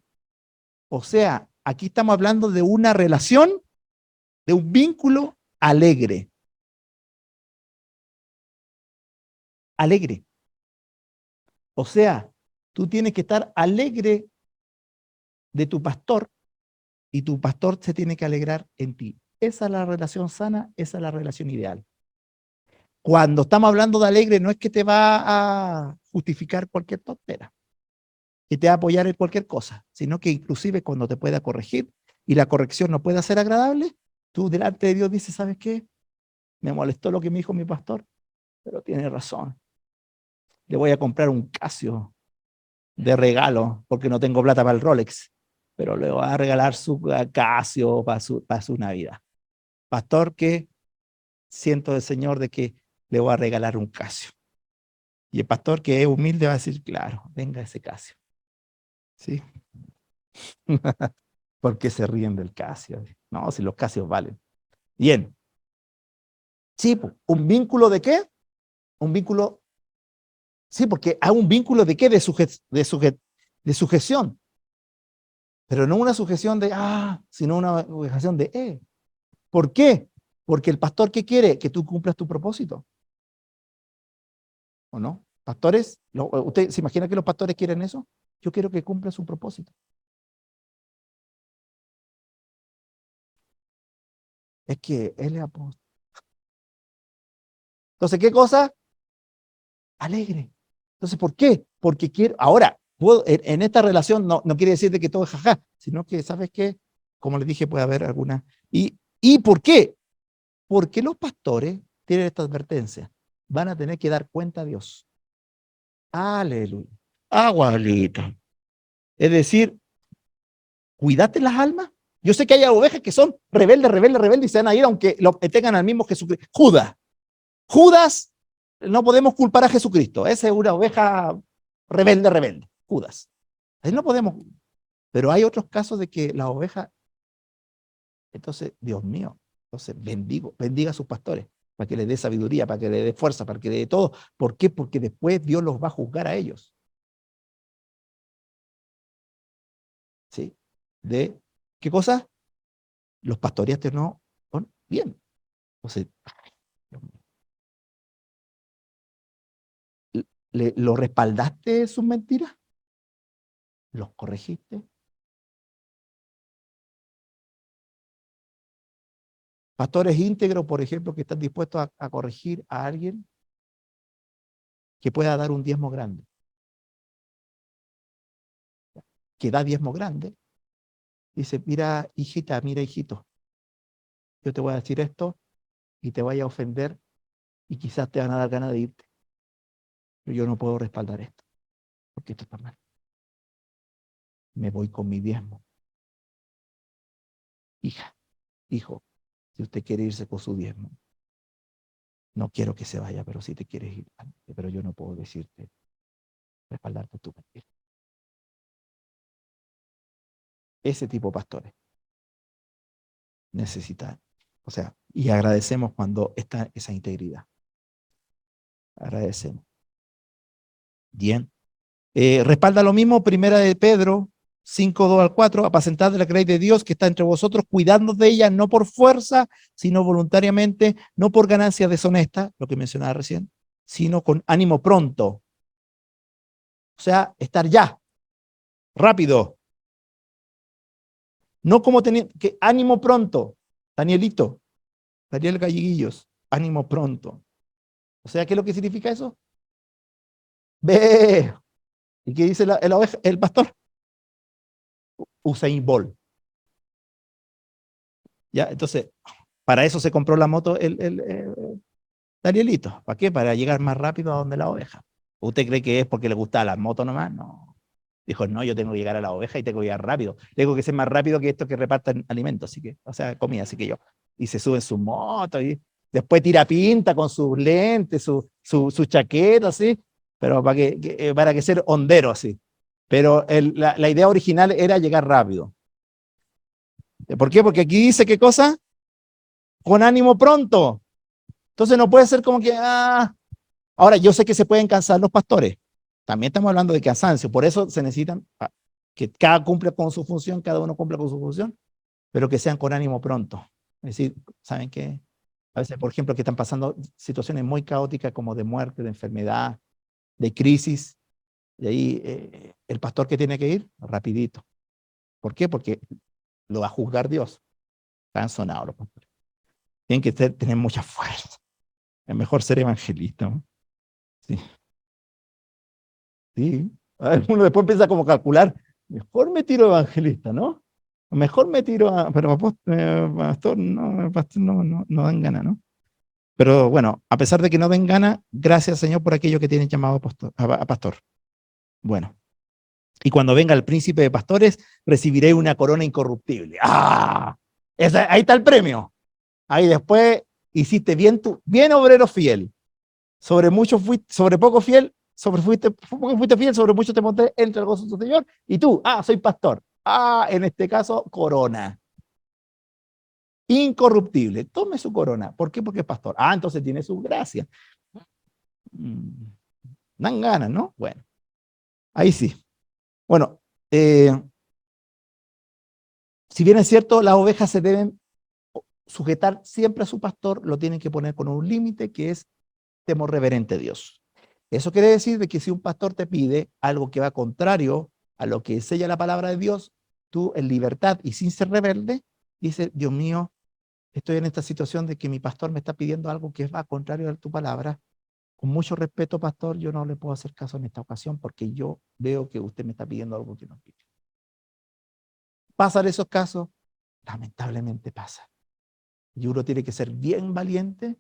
O sea, aquí estamos hablando de una relación, de un vínculo alegre. Alegre. O sea, tú tienes que estar alegre de tu pastor y tu pastor se tiene que alegrar en ti. Esa es la relación sana, esa es la relación ideal. Cuando estamos hablando de alegre, no es que te va a justificar cualquier tontera, que te va a apoyar en cualquier cosa, sino que inclusive cuando te pueda corregir y la corrección no pueda ser agradable, tú delante de Dios dices, ¿sabes qué? Me molestó lo que me dijo mi pastor, pero tiene razón. Le voy a comprar un Casio de regalo porque no tengo plata para el Rolex, pero le voy a regalar su Casio para su Navidad. Pastor, que siento del Señor de que le voy a regalar un Casio. Y el pastor que es humilde va a decir, claro, venga ese Casio. ¿Sí? Porque se ríen del Casio. No, si los Casios valen. Bien. Sí, ¿un vínculo de qué? Un vínculo, sí, porque hay un vínculo de qué? De sujeción. Pero no una sujeción de, sino una sujeción de, ¿Por qué? Porque el pastor, ¿qué quiere? Que tú cumplas tu propósito. ¿O no? Pastores, ¿usted se imagina que los pastores quieren eso? Yo quiero que cumpla su propósito. Es que él es apóstol. Entonces, ¿qué cosa? Alegre. Entonces, ¿por qué? Porque quiero, ahora, en esta relación no quiere decir de que todo es jaja, sino que, ¿sabes qué? Como les dije, puede haber alguna. ¿Y por qué? Porque los pastores tienen esta advertencia. Van a tener que dar cuenta a Dios. Aleluya. Agualita. Es decir, cuídate las almas. Yo sé que hay ovejas que son rebeldes, rebeldes, rebeldes y se van a ir aunque tengan al mismo Jesucristo. Judas, no podemos culpar a Jesucristo. Esa es una oveja rebelde, rebelde. Judas. Ahí no podemos. Pero hay otros casos de que la oveja, entonces, Dios mío, entonces bendiga a sus pastores para que les dé sabiduría, para que les dé fuerza, para que les dé todo. ¿Por qué? Porque después Dios los va a juzgar a ellos. ¿Sí? ¿De qué cosa? Los pastoreaste no bien. Entonces, ¿lo respaldaste sus mentiras? ¿Los corregiste? Pastores íntegros, por ejemplo, que están dispuestos a corregir a alguien que pueda dar un diezmo grande, que da diezmo grande, Dice, mira, hijita, mira, hijito, yo te voy a decir esto y te vaya a ofender y quizás te van a dar ganas de irte. Pero yo no puedo respaldar esto, porque esto está mal. Me voy con mi diezmo. Hija, hijo, si usted quiere irse con su diezmo, no quiero que se vaya, pero si te quieres ir, pero yo no puedo decirte, respaldarte tu mentira. Ese tipo de pastores necesitan, o sea, y agradecemos cuando está esa integridad. Agradecemos. Bien. Respalda lo mismo, primera de Pedro 5, 2 al 4, apacentad de la grey de Dios que está entre vosotros, cuidando de ella, no por fuerza, sino voluntariamente, no por ganancia deshonesta, lo que mencionaba recién, sino con ánimo pronto. O sea, estar ya, rápido. No como tener, que ánimo pronto, Danielito, Daniel Galleguillos, ánimo pronto. O sea, ¿qué es lo que significa eso? Ve. ¿Y qué dice el pastor? Usain Bolt. Ya, entonces, para eso se compró la moto Danielito. ¿Para qué? Para llegar más rápido a donde la oveja. ¿Usted cree que es porque le gusta la moto nomás? No. Dijo, no, yo tengo que llegar a la oveja y tengo que llegar rápido. Tengo que ser más rápido que estos que repartan alimentos, así que, o sea, comida, así que yo. Y se sube en su moto y después tira pinta con sus lentes, su chaqueta, así, pero para que ser hondero, así. Pero la idea original era llegar rápido. ¿Por qué? Porque aquí dice qué cosa, con ánimo pronto. Entonces no puede ser como que, ahora yo sé que se pueden cansar los pastores. También estamos hablando de cansancio, por eso se necesitan que cada cumpla con su función, cada uno cumpla con su función, pero que sean con ánimo pronto. Es decir, ¿saben qué? A veces, por ejemplo, que están pasando situaciones muy caóticas como de muerte, de enfermedad, de crisis, y ahí el pastor que tiene que ir, rapidito. ¿Por qué? Porque lo va a juzgar Dios. Están sonados los pastores. Tienen que tener mucha fuerza. Es mejor ser evangelista, ¿no? Sí, sí. A ver, uno después empieza como a calcular, mejor me tiro evangelista, ¿no? Mejor me tiro pero pastor, no dan gana, ¿no? Pero bueno, a pesar de que no den gana, gracias Señor por aquello que tienen llamado a pastor. Bueno, y cuando venga el príncipe de pastores, recibiré una corona incorruptible. ¡Ah! Ahí está el premio. Ahí después hiciste bien bien obrero fiel. Sobre poco fiel, fuiste fiel, sobre mucho te monté, entre el gozo de tu Señor. Y tú, soy pastor. En este caso, corona. Incorruptible. Tome su corona. ¿Por qué? Porque es pastor. Entonces tiene su gracia. Mm, Dan ganas, ¿no? Bueno, ahí sí. Bueno, si bien es cierto, las ovejas se deben sujetar siempre a su pastor, lo tienen que poner con un límite que es temor reverente a Dios. Eso quiere decir de que si un pastor te pide algo que va contrario a lo que enseña la palabra de Dios, tú en libertad y sin ser rebelde, dices, Dios mío, estoy en esta situación de que mi pastor me está pidiendo algo que va contrario a tu palabra. Con mucho respeto, pastor, yo no le puedo hacer caso en esta ocasión porque yo veo que usted me está pidiendo algo que no pide. ¿Pasan esos casos? Lamentablemente pasa. Y uno tiene que ser bien valiente,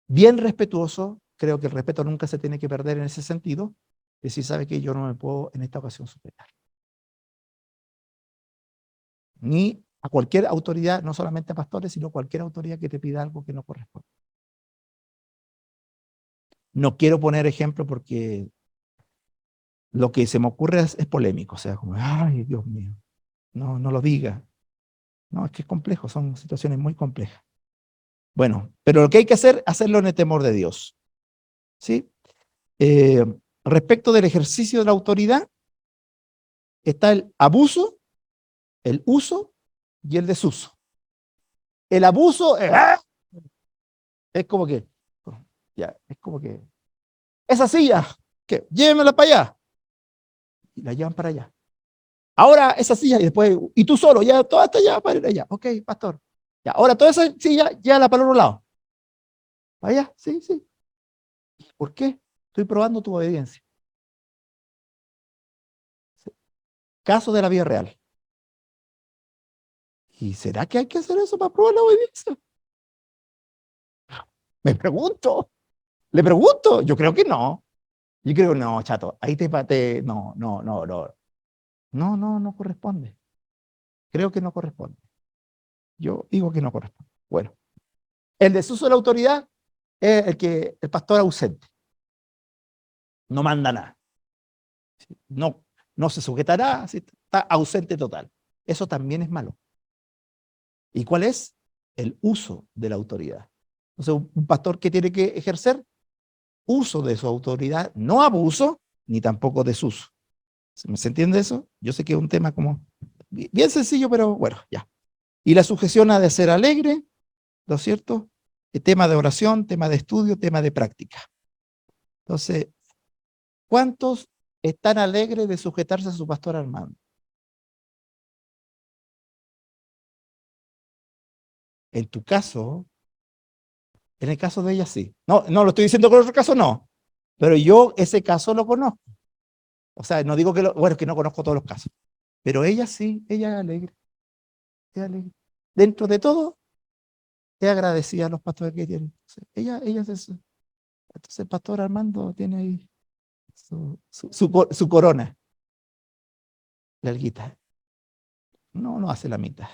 bien respetuoso. Creo que el respeto nunca se tiene que perder en ese sentido. Decir, ¿sabe qué? Yo no me puedo en esta ocasión sujetar. Ni a cualquier autoridad, no solamente a pastores, sino a cualquier autoridad que te pida algo que no corresponde. No quiero poner ejemplo porque lo que se me ocurre es polémico. O sea, como, ay, Dios mío, no lo diga. No, es que es complejo, son situaciones muy complejas. Bueno, pero lo que hay que hacer, hacerlo en el temor de Dios. ¿Sí? Eh, Respecto del ejercicio de la autoridad, está el abuso, el uso y el desuso. El abuso es como que, ya, es como que, esa silla, que llévenmela para allá, y la llevan para allá. Ahora esa silla, y después, y tú solo, ya toda esta allá para ir allá. Ok, pastor. Ya, ahora toda esa silla, ya la para el otro lado. ¿Para allá? Sí, sí. ¿Por qué? Estoy probando tu obediencia. Caso de la vida real. ¿Y será que hay que hacer eso para probar la obediencia? Me pregunto, le pregunto, yo creo que no. Yo creo, no, chato, ahí no, no, no, no. No, no, no corresponde. Creo que no corresponde. Yo digo que no corresponde. Bueno, el desuso de la autoridad es el pastor ausente. No manda nada. No, no se sujetará, está ausente total. Eso también es malo. ¿Y cuál es? El uso de la autoridad. Entonces, un pastor que tiene que ejercer uso de su autoridad, no abuso, ni tampoco desuso. ¿Se entiende eso? Yo sé que es un tema como bien sencillo, pero bueno, ya. Y la sujeción ha de ser alegre, ¿no es cierto? El tema de oración, tema de estudio, tema de práctica. Entonces, ¿cuántos están alegres de sujetarse a su pastor Armando? En tu caso, en el caso de ella sí. No, no lo estoy diciendo con otro caso, no. Pero yo ese caso lo conozco. O sea, no digo que bueno, que no conozco todos los casos. Pero ella sí, ella es alegre. Ella es alegre. Dentro de todo, es agradecida a los pastores que tienen. Ella es eso. Entonces el pastor Armando tiene ahí su corona, la alguita. No, no hace la mitad.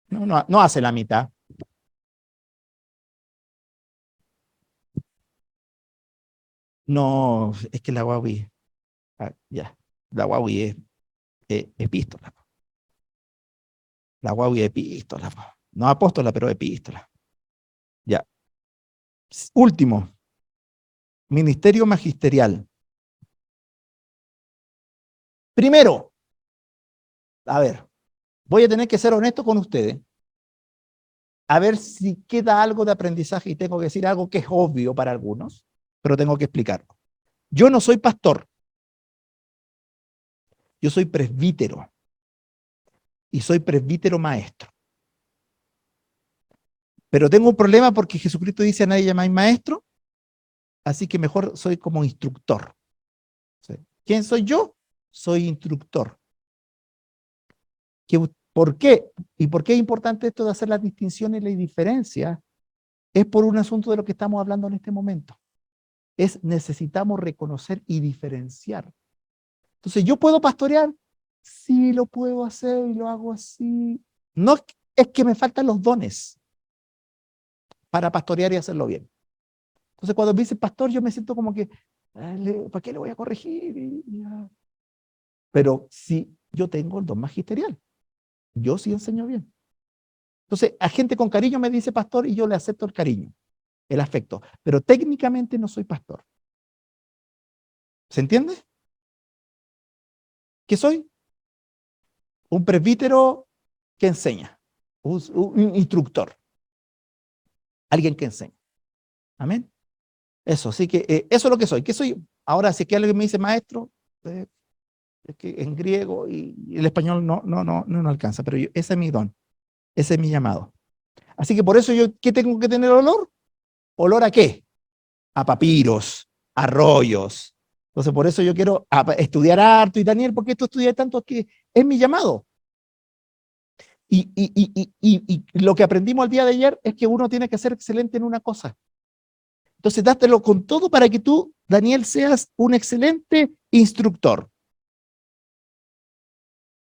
No, no, no hace la mitad. No, es que la Huawei, ya, la Huawei es epístola. La Huawei es epístola. No apóstola, pero epístola. Ya. Último, ministerio magisterial. Primero, a ver, voy a tener que ser honesto con ustedes, a ver si queda algo de aprendizaje y tengo que decir algo que es obvio para algunos, pero tengo que explicarlo. Yo no soy pastor, yo soy presbítero y soy presbítero maestro. Pero tengo un problema porque Jesucristo dice a nadie llamáis maestro, así que mejor soy como instructor. ¿Sí? ¿Quién soy yo? Soy instructor. ¿Por qué? ¿Y por qué es importante esto de hacer las distinciones y las diferencias? Es por un asunto de lo que estamos hablando en este momento. Necesitamos reconocer y diferenciar. Entonces, ¿yo puedo pastorear? Sí, lo puedo hacer y lo hago así. No es que me faltan los dones para pastorear y hacerlo bien. Entonces, cuando me dice pastor, yo me siento como que, ¿para qué le voy a corregir? Pero sí, yo tengo el don magisterial. Yo sí enseño bien. Entonces, a gente con cariño me dice pastor y yo le acepto el cariño, el afecto. Pero técnicamente no soy pastor. ¿Se entiende? ¿Qué soy? Un presbítero que enseña. Un instructor. Alguien que enseña. Amén. Eso, así que eso es lo que soy. ¿Qué soy? Ahora, si es que alguien me dice maestro, es que en griego y el español no alcanza, pero ese es mi don, ese es mi llamado. Así que por eso yo, ¿qué tengo que tener olor? ¿Olor a qué? A papiros, a rollos. Entonces, por eso yo quiero estudiar harto y Daniel, ¿por qué tú estudias tanto? Que es mi llamado. Y lo que aprendimos el día de ayer es que uno tiene que ser excelente en una cosa. Entonces, dátelo con todo para que tú, Daniel, seas un excelente instructor.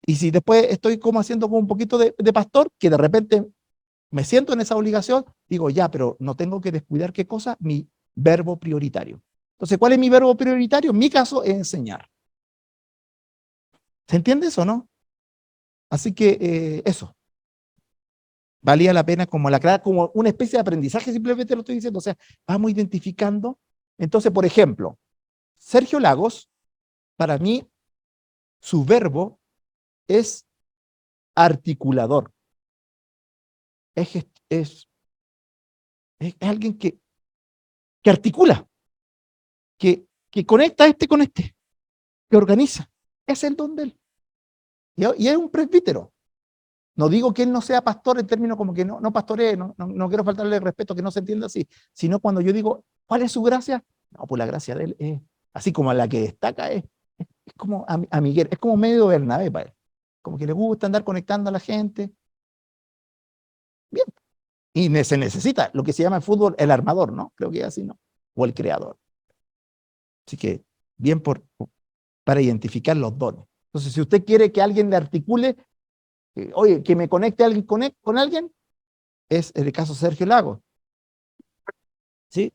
Y si después estoy como haciendo como un poquito de pastor, que de repente me siento en esa obligación, digo, ya, pero no tengo que descuidar qué cosa, mi verbo prioritario. Entonces, ¿cuál es mi verbo prioritario? En mi caso es enseñar. ¿Se entiende eso, no? Así que eso, valía la pena como una especie de aprendizaje, simplemente lo estoy diciendo. O sea, vamos identificando. Entonces, por ejemplo, Sergio Lagos, para mí, su verbo es articulador. Es, es, es alguien que articula, que conecta este con este, que organiza. Es el don de él. Y es un presbítero. No digo que él no sea pastor en términos como que no pastoree, no quiero faltarle el respeto, que no se entienda así, sino cuando yo digo, ¿cuál es su gracia? No, pues la gracia de él es, así como la que destaca, es como Miguel, es como medio Bernabé para él. como que le gusta andar conectando a la gente. Bien. Y se necesita lo que se llama en fútbol el armador, ¿no? Creo que es así, ¿no? O el creador. Así que, bien para identificar los dones. Entonces, si usted quiere que alguien le articule, oye, que me conecte alguien con alguien, es el caso de Sergio Lago. ¿Sí?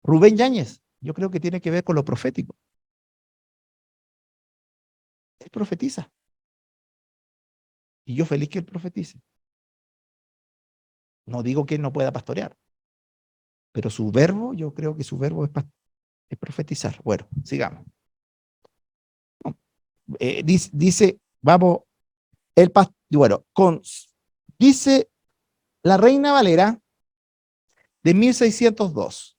Rubén Yáñez, yo creo que tiene que ver con lo profético. Él profetiza. Y yo feliz que él profetice. No digo que él no pueda pastorear, pero su verbo, yo creo que su verbo es profetizar. Bueno, sigamos. Dice, vamos, bueno, dice la Reina Valera de 1602.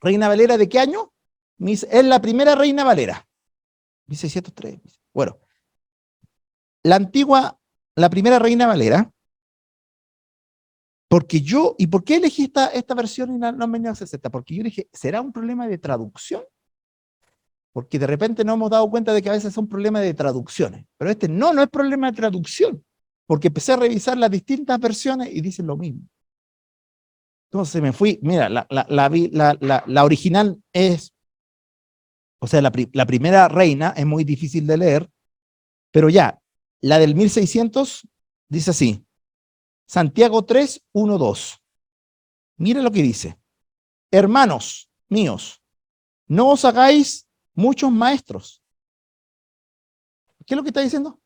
¿Reina Valera de qué año? Es la primera Reina Valera. 1603. Bueno, la primera Reina Valera, porque ¿y por qué elegí esta versión y no me 60? Porque yo dije, ¿será un problema de traducción? Porque de repente nos hemos dado cuenta de que a veces son problemas de traducciones, pero no es problema de traducción, porque empecé a revisar las distintas versiones y dicen lo mismo. Entonces me fui, mira, la original es, o sea, la primera Reina es muy difícil de leer, pero ya, la del 1600 dice así, Santiago 3, 1, 2. Mira lo que dice, hermanos míos, no os hagáis muchos maestros. ¿Qué es lo que está diciendo?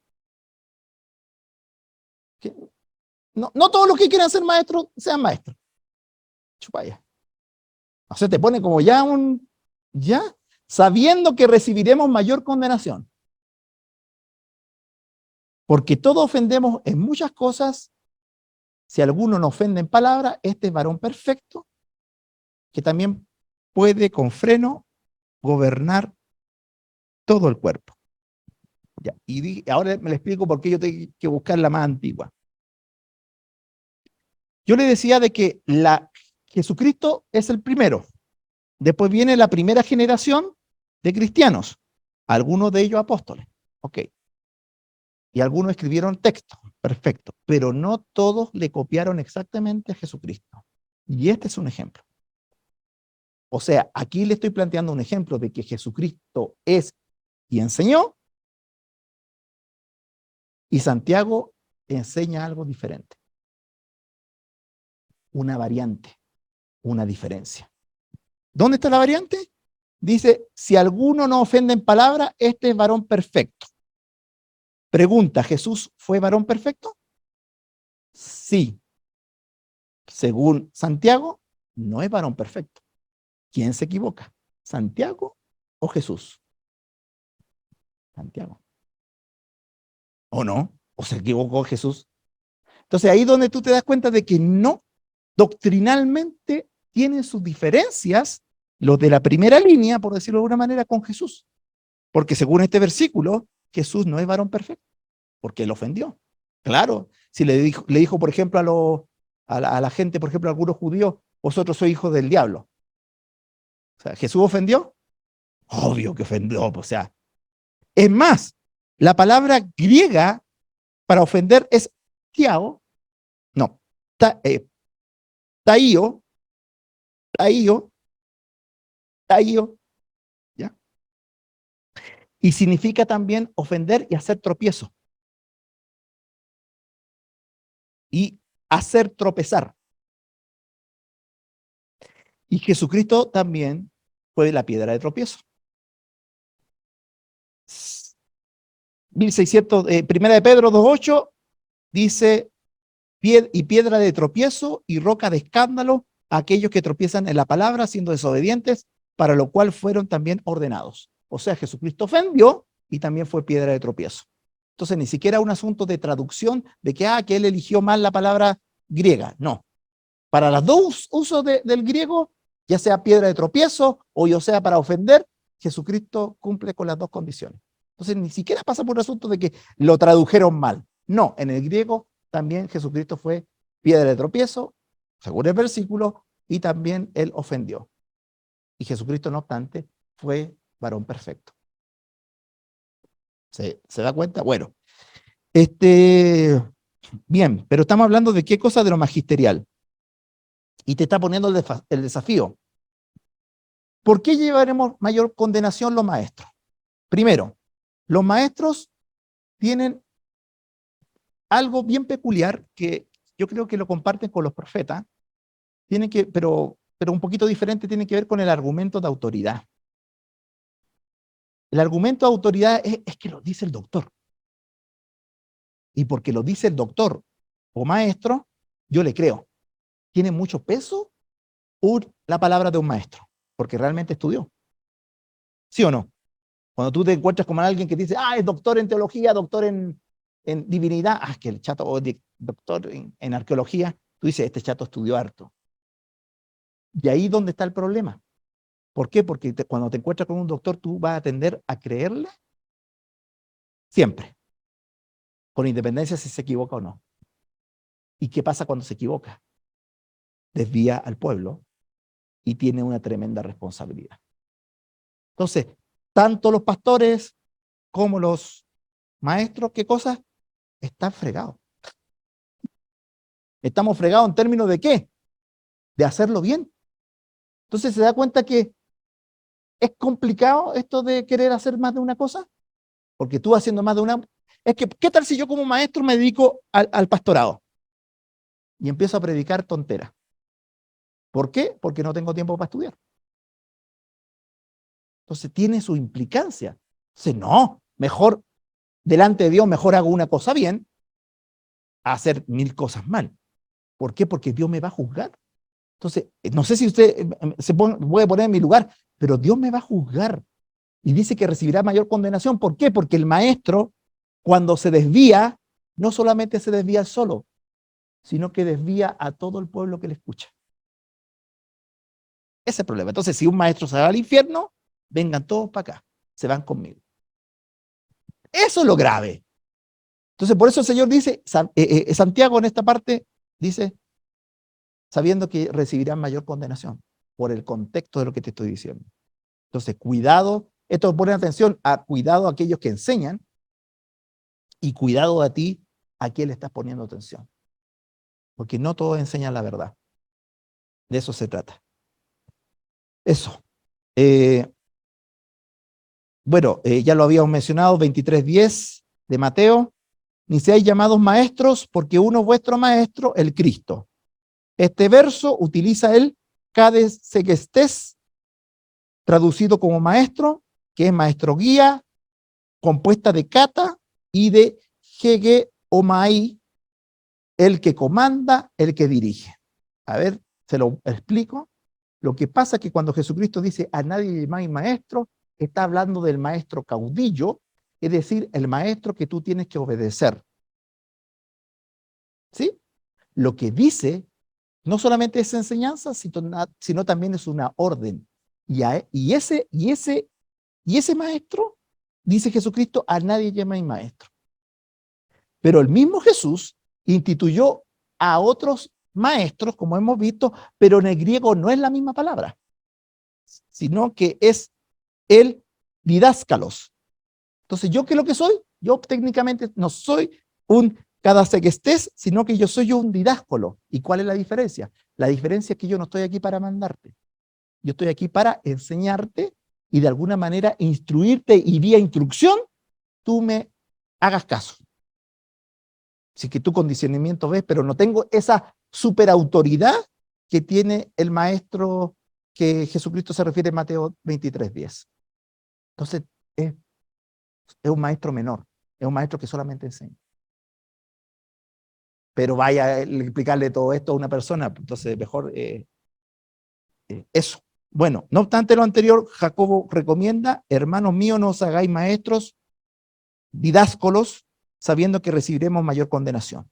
Que no todos los que quieran ser maestros sean maestros. Chupaya. O sea, te pone como ya, sabiendo que recibiremos mayor condenación. Porque todos ofendemos en muchas cosas. Si alguno nos ofende en palabra, este es varón perfecto, que también puede con freno gobernar todo el cuerpo. Ya, y ahora me le explico por qué yo tengo que buscar la más antigua. Yo le decía de que Jesucristo es el primero. Después viene la primera generación de cristianos, algunos de ellos apóstoles. Ok. Y algunos escribieron textos, perfecto, pero no todos le copiaron exactamente a Jesucristo. Y este es un ejemplo. O sea, aquí le estoy planteando un ejemplo de que Jesucristo es y enseñó, y Santiago enseña algo diferente. Una variante, una diferencia. ¿Dónde está la variante? Dice, si alguno no ofende en palabra, este es varón perfecto. Pregunta, ¿Jesús fue varón perfecto? Sí. Según Santiago, no es varón perfecto. ¿Quién se equivoca? ¿Santiago o Jesús? Santiago. ¿O no? ¿O se equivocó Jesús? Entonces ahí es donde tú te das cuenta de que no, doctrinalmente tienen sus diferencias los de la primera línea, por decirlo de alguna manera, con Jesús. Porque según este versículo, Jesús no es varón perfecto, porque él ofendió. Claro, si le dijo por ejemplo, a la gente, por ejemplo, a algunos judíos, vosotros sois hijos del diablo. O sea, ¿Jesús ofendió? Obvio que ofendió, o sea. Es más, la palabra griega para ofender es tiao, no, taío, taío, taío, ¿ya? Y significa también ofender y hacer tropiezo. Y hacer tropezar. Y Jesucristo también fue la piedra de tropiezo. 1600, primera de Pedro 2:8 dice, y piedra de tropiezo y roca de escándalo a aquellos que tropiezan en la palabra siendo desobedientes, para lo cual fueron también ordenados. O sea, Jesucristo ofendió y también fue piedra de tropiezo. Entonces, ni siquiera un asunto de traducción de que él eligió mal la palabra griega. No. Para los dos usos del griego, ya sea piedra de tropiezo o ya sea para ofender, Jesucristo cumple con las dos condiciones. Entonces, ni siquiera pasa por el asunto de que lo tradujeron mal. No, en el griego también Jesucristo fue piedra de tropiezo, según el versículo, y también él ofendió. Y Jesucristo, no obstante, fue varón perfecto. ¿Se da cuenta? Bueno, bien, pero estamos hablando de qué cosa, de lo magisterial. Y te está poniendo el desafío. ¿Por qué llevaremos mayor condenación los maestros? Primero, los maestros tienen algo bien peculiar que yo creo que lo comparten con los profetas, pero un poquito diferente, tiene que ver con el argumento de autoridad. El argumento de autoridad es que lo dice el doctor. Y porque lo dice el doctor o maestro, yo le creo. Tiene mucho peso la palabra de un maestro, porque realmente estudió. ¿Sí o no? Cuando tú te encuentras con alguien que dice, es doctor en teología, doctor en divinidad, es que el chato, o doctor en arqueología, tú dices, este chato estudió harto. Y ahí es donde está el problema. ¿Por qué? Porque cuando te encuentras con un doctor, tú vas a tender a creerle siempre, con independencia si se equivoca o no. ¿Y qué pasa cuando se equivoca? Desvía al pueblo y tiene una tremenda responsabilidad. Entonces, tanto los pastores como los maestros, ¿qué cosas? Están fregados. Estamos fregados en términos de ¿qué? De hacerlo bien. Entonces se da cuenta que es complicado esto de querer hacer más de una cosa, porque tú haciendo más de una... Es que, ¿qué tal si yo como maestro me dedico al pastorado? Y empiezo a predicar tonteras. ¿Por qué? Porque no tengo tiempo para estudiar. Entonces tiene su implicancia. Entonces, no, mejor, delante de Dios, mejor hago una cosa bien a hacer 1000 cosas mal. ¿Por qué? Porque Dios me va a juzgar. Entonces, no sé si usted puede poner en mi lugar, pero Dios me va a juzgar. Y dice que recibirá mayor condenación. ¿Por qué? Porque el maestro, cuando se desvía, no solamente se desvía solo, sino que desvía a todo el pueblo que le escucha. Ese es el problema. Entonces, si un maestro se va al infierno, vengan todos para acá, se van conmigo. Eso es lo grave. Entonces, por eso el Señor dice, Santiago en esta parte dice, sabiendo que recibirán mayor condenación por el contexto de lo que te estoy diciendo. Entonces, cuidado, esto pone atención a cuidado a aquellos que enseñan y cuidado a ti a quién le estás poniendo atención. Porque no todos enseñan la verdad. De eso se trata. Eso. Bueno, ya lo habíamos mencionado, 23:10 de Mateo. Ni seáis llamados maestros, porque uno es vuestro maestro, el Cristo. Este verso utiliza el cades segestes, traducido como maestro, que es maestro guía, compuesta de kata y de hege o mai, el que comanda, el que dirige. A ver, se lo explico. Lo que pasa es que cuando Jesucristo dice a nadie llamáis maestro, está hablando del maestro caudillo, es decir, el maestro que tú tienes que obedecer. ¿Sí? Lo que dice no solamente es enseñanza, sino también es una orden. Y ese maestro, dice Jesucristo, a nadie llamáis maestro. Pero el mismo Jesús instituyó a otros maestros, como hemos visto, pero en el griego no es la misma palabra, sino que es el didáscalos. Entonces, ¿yo qué es lo que soy? Yo técnicamente no soy un cadasegestés, sino que yo soy un didáscalo. ¿Y cuál es la diferencia? La diferencia es que yo no estoy aquí para mandarte. Yo estoy aquí para enseñarte y de alguna manera instruirte y vía instrucción tú me hagas caso. Así que tu condicionamiento ves, pero no tengo esa superautoridad que tiene el maestro que Jesucristo se refiere en Mateo 23:10. Entonces, es un maestro menor, es un maestro que solamente enseña. Pero vaya a explicarle todo esto a una persona, entonces mejor eso. Bueno, no obstante lo anterior, Jacobo recomienda, hermanos míos, no os hagáis maestros, didáscolos, sabiendo que recibiremos mayor condenación.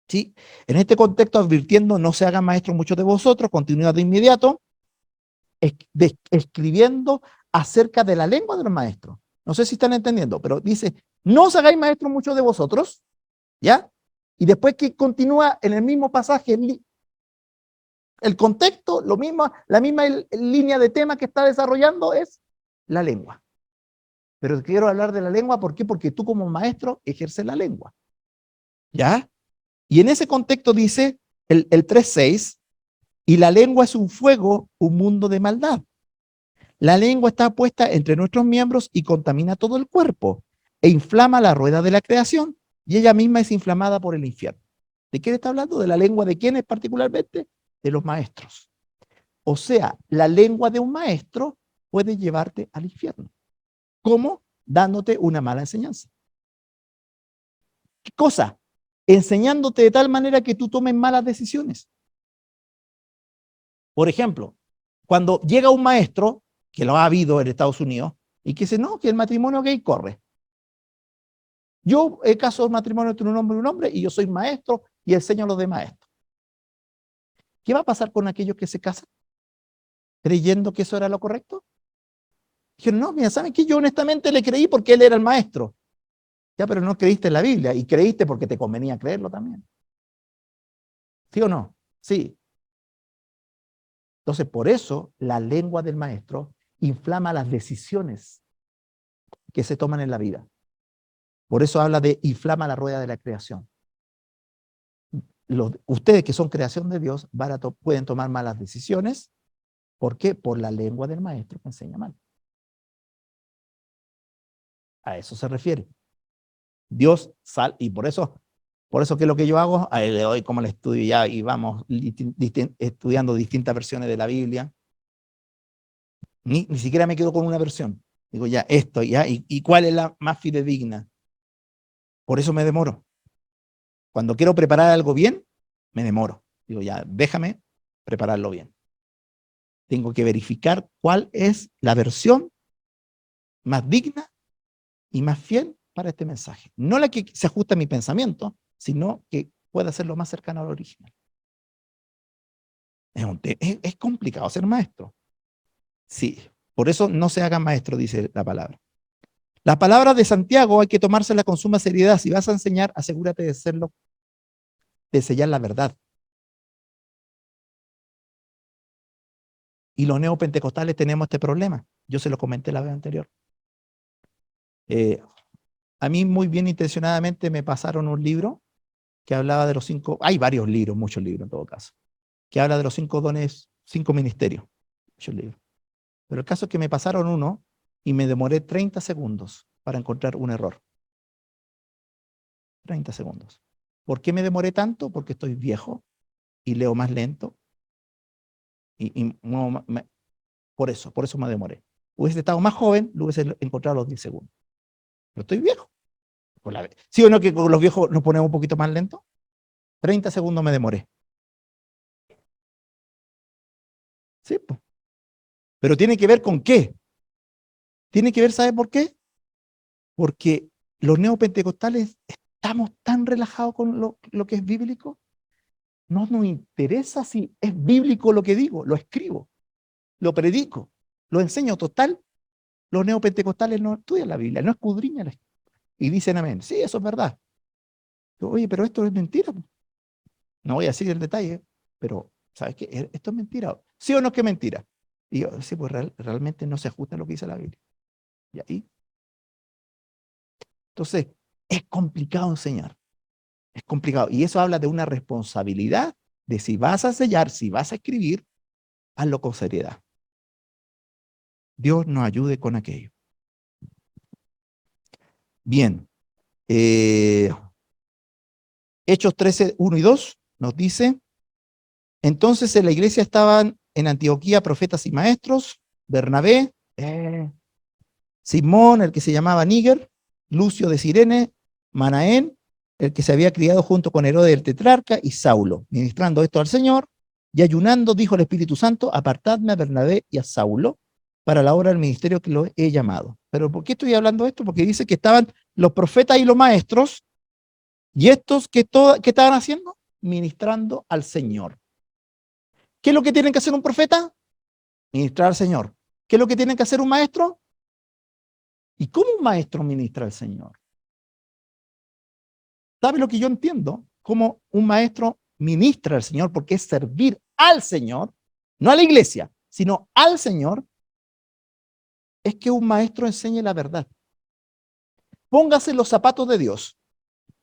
¿Sí? En este contexto, advirtiendo, no se hagan maestros muchos de vosotros, continúa de inmediato, escribiendo acerca de la lengua de los maestros. No sé si están entendiendo, pero dice, no os hagáis maestros muchos de vosotros, ¿ya? Y después que continúa en el mismo pasaje, el contexto, lo mismo, la misma línea de tema que está desarrollando es la lengua. Pero quiero hablar de la lengua, ¿por qué? Porque tú como maestro ejerces la lengua. ¿Ya? Y en ese contexto dice el 3.6, y la lengua es un fuego, un mundo de maldad. La lengua está puesta entre nuestros miembros y contamina todo el cuerpo e inflama la rueda de la creación y ella misma es inflamada por el infierno. ¿De quién está hablando? ¿De la lengua de quiénes particularmente? De los maestros. O sea, la lengua de un maestro puede llevarte al infierno. ¿Cómo? Dándote una mala enseñanza. ¿Qué cosa? Enseñándote de tal manera que tú tomes malas decisiones. Por ejemplo, cuando llega un maestro, que lo ha habido en Estados Unidos, y que dice, no, que el matrimonio gay corre. Yo he caso de matrimonio entre un hombre y un hombre, y yo soy maestro y enseño a los demás esto. ¿Qué va a pasar con aquellos que se casan? ¿Creyendo que eso era lo correcto? Dijeron, no, mira, ¿saben qué? Yo honestamente le creí porque él era el maestro. Ya, pero no creíste en la Biblia, y creíste porque te convenía creerlo también. ¿Sí o no? Sí. Entonces, por eso, la lengua del maestro inflama las decisiones que se toman en la vida. Por eso habla de inflama la rueda de la creación. Ustedes que son creación de Dios pueden tomar malas decisiones. ¿Por qué? Por la lengua del maestro que enseña mal. A eso se refiere. Dios y por eso que lo que yo hago, le doy como el estudio ya y vamos estudiando distintas versiones de la Biblia. Ni siquiera me quedo con una versión. Digo ya, esto, ya, y cuál es la más fidedigna. Por eso me demoro. Cuando quiero preparar algo bien, me demoro. Digo ya, déjame prepararlo bien. Tengo que verificar cuál es la versión más digna y más fiel para este mensaje. No la que se ajusta a mi pensamiento, sino que pueda ser lo más cercano al original. Es complicado ser maestro. Sí, por eso no se haga maestro, dice la palabra. Las palabras de Santiago hay que tomárselas con suma seriedad. Si vas a enseñar, asegúrate de serlo, de sellar la verdad. Y los neopentecostales tenemos este problema. Yo se lo comenté la vez anterior. A mí muy bien intencionadamente me pasaron un libro que hablaba de los 5, hay varios libros, muchos libros en todo caso, que habla de los 5 dones, 5 ministerios, muchos libros. Pero el caso es que me pasaron uno y me demoré 30 segundos para encontrar un error. 30 segundos. ¿Por qué me demoré tanto? Porque estoy viejo y leo más lento. Por eso me demoré. Hubiese estado más joven, lo hubiese encontrado a los 10 segundos. Pero estoy viejo. ¿Sí o no que con los viejos nos ponemos un poquito más lentos? 30 segundos me demoré. Sí, pues. Pero tiene que ver con qué. Tiene que ver, ¿sabe por qué? Porque los neopentecostales estamos tan relajados con lo que es bíblico. No nos interesa si es bíblico lo que digo, lo escribo, lo predico, lo enseño. Total, los neopentecostales no estudian la Biblia, no escudriñan y dicen amén. Sí, eso es verdad. Oye, pero esto es mentira. No voy a decir el detalle, pero ¿sabes qué? Esto es mentira. ¿Sí o no es que es mentira? Y yo, sí, pues realmente no se ajusta a lo que dice la Biblia. Y ahí. Entonces, es complicado enseñar. Es complicado. Y eso habla de una responsabilidad de si vas a sellar, si vas a escribir, hazlo con seriedad. Dios nos ayude con aquello. Bien. Hechos 13, 1 y 2 nos dice, entonces en la iglesia estaban en Antioquía profetas y maestros, Bernabé, Simón, el que se llamaba Níger, Lucio de Cirene, Manaén, el que se había criado junto con Herodes el tetrarca, y Saulo. Ministrando esto al Señor y ayunando, dijo el Espíritu Santo, apartadme a Bernabé y a Saulo para la obra del ministerio que lo he llamado. ¿Pero por qué estoy hablando de esto? Porque dice que estaban los profetas y los maestros, y estos que estaban haciendo, ministrando al Señor. ¿Qué es lo que tienen que hacer un profeta? Ministrar al Señor. ¿Qué es lo que tienen que hacer un maestro? ¿Y cómo un maestro ministra al Señor? ¿Sabe lo que yo entiendo? Cómo un maestro ministra al Señor, porque es servir al Señor, no a la iglesia, sino al Señor, es que un maestro enseñe la verdad. Póngase en los zapatos de Dios,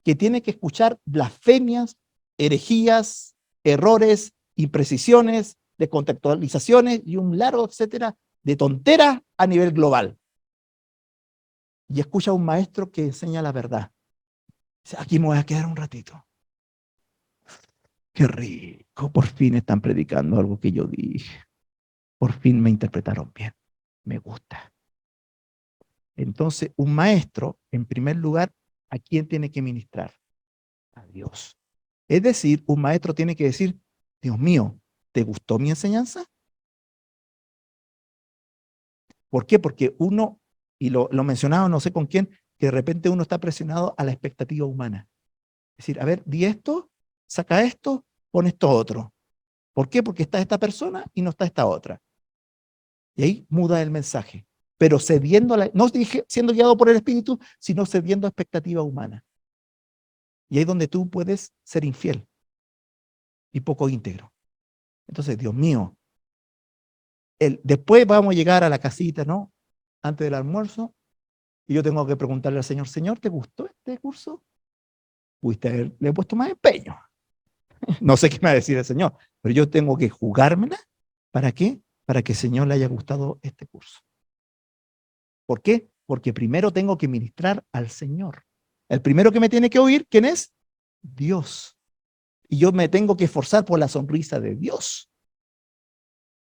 que tiene que escuchar blasfemias, herejías, errores, imprecisiones, descontextualizaciones y un largo etcétera de tonteras a nivel global. Y escucha a un maestro que enseña la verdad. Dice, aquí me voy a quedar un ratito. Qué rico, por fin están predicando algo que yo dije. Por fin me interpretaron bien. Me gusta. Entonces, un maestro, en primer lugar, ¿a quién tiene que ministrar? A Dios. Es decir, un maestro tiene que decir, Dios mío, ¿te gustó mi enseñanza? ¿Por qué? Porque uno, y lo mencionaba no sé con quién, que de repente uno está presionado a la expectativa humana. Es decir, a ver, di esto, saca esto, pon esto otro. ¿Por qué? Porque está esta persona y no está esta otra. Y ahí muda el mensaje. Pero cediendo, no dije siendo guiado por el Espíritu, sino cediendo a expectativa humana. Y ahí es donde tú puedes ser infiel y poco íntegro. Entonces, Dios mío, después vamos a llegar a la casita, ¿no? Antes del almuerzo, y yo tengo que preguntarle al Señor, Señor, ¿te gustó este curso? Le he puesto más empeño. No sé qué me va a decir el Señor, pero yo tengo que jugármela. ¿Para qué? Para que el Señor le haya gustado este curso. ¿Por qué? Porque primero tengo que ministrar al Señor. El primero que me tiene que oír, ¿quién es? Dios. Y yo me tengo que esforzar por la sonrisa de Dios.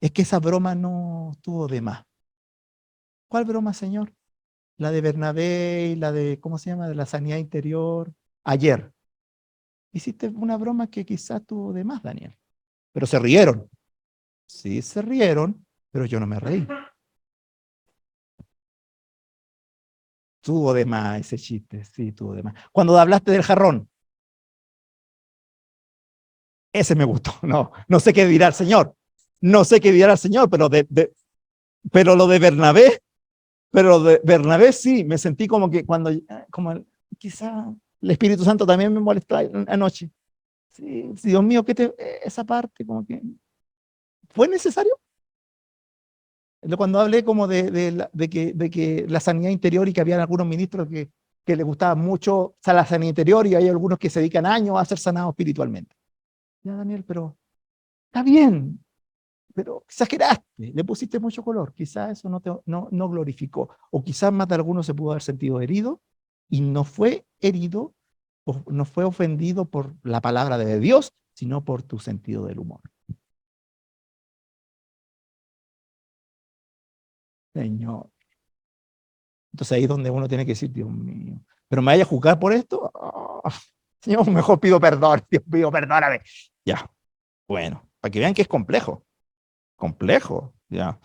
Es que esa broma no estuvo de más. ¿Cuál broma, Señor? La de Bernabé y la de, ¿cómo se llama? De la sanidad interior. Ayer. Hiciste una broma que quizás tuvo de más, Daniel. Pero se rieron. Sí, se rieron, pero yo no me reí. Tuvo de más ese chiste, sí, tuvo de más. Cuando hablaste del jarrón, ese me gustó. No, no sé qué dirá el Señor. No sé qué dirá el Señor, pero lo de Bernabé, sí, me sentí como que cuando, quizá el Espíritu Santo también me molestó anoche. Sí, sí, Dios mío, esa parte como que fue necesario. Cuando hablé como de que la sanidad interior y que había algunos ministros que les gustaba mucho la sanidad interior y hay algunos que se dedican años a ser sanados espiritualmente. Ya, Daniel, pero está bien, pero exageraste, le pusiste mucho color, quizás eso no glorificó, o quizás más de algunos se pudo haber sentido herido y no fue herido, o no fue ofendido por la palabra de Dios, sino por tu sentido del humor. Señor. Entonces ahí es donde uno tiene que decir, Dios mío, pero me vaya a juzgar por esto. Oh, Señor, mejor pido perdón, Dios pido perdóname. Ya, bueno, para que vean que es complejo, ya.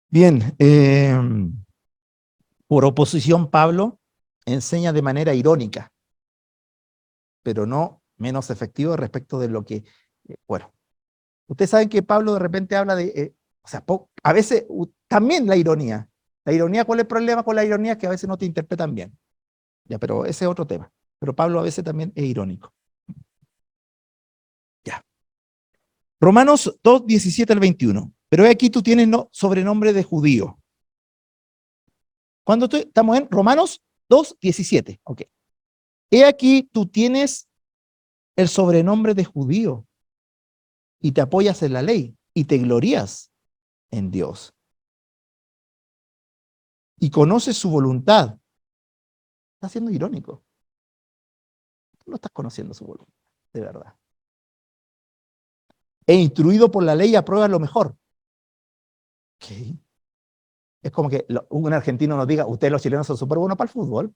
Bien, por oposición, Pablo enseña de manera irónica, pero no menos efectivo respecto de lo que, bueno, ustedes saben que Pablo de repente habla de, o sea, a veces también la ironía. La ironía, ¿cuál es el problema con la ironía? Que a veces no te interpretan bien. Ya, pero ese es otro tema. Pero Pablo a veces también es irónico. Ya. Romanos 2, 17 al 21. Pero aquí tú tienes sobrenombre de judío. Cuando estamos en Romanos 2, 17. Ok. He aquí tú tienes el sobrenombre de judío y te apoyas en la ley y te glorías en Dios y conoces su voluntad. Está siendo irónico. Tú no estás conociendo su voluntad, de verdad. E instruido por la ley apruebas lo mejor. ¿Qué? Es como que un argentino nos diga, ustedes los chilenos son súper buenos para el fútbol.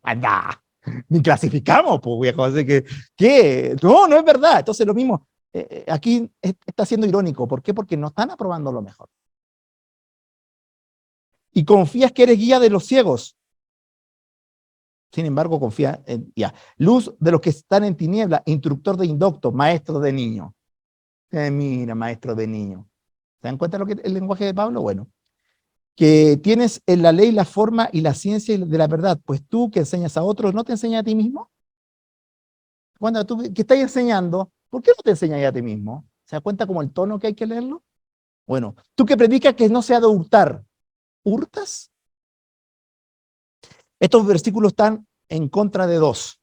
Anda, ni clasificamos, pues viejo. Así que, ¿qué? No es verdad. Entonces lo mismo, aquí está siendo irónico. ¿Por qué? Porque no están aprobando lo mejor. Y confías que eres guía de los ciegos. Sin embargo, confía en ya. Luz de los que están en tiniebla, instructor de indoctos, maestro de niños. Mira, maestro de niños. ¿Se dan cuenta el lenguaje de Pablo? Bueno, que tienes en la ley la forma y la ciencia de la verdad, pues tú que enseñas a otros, ¿no te enseñas a ti mismo? Cuando tú que estás enseñando, ¿por qué no te enseñas a ti mismo? ¿Se da cuenta como el tono que hay que leerlo? Bueno, tú que predicas que no se ha de hurtar, ¿hurtas? Estos versículos están en contra de dos.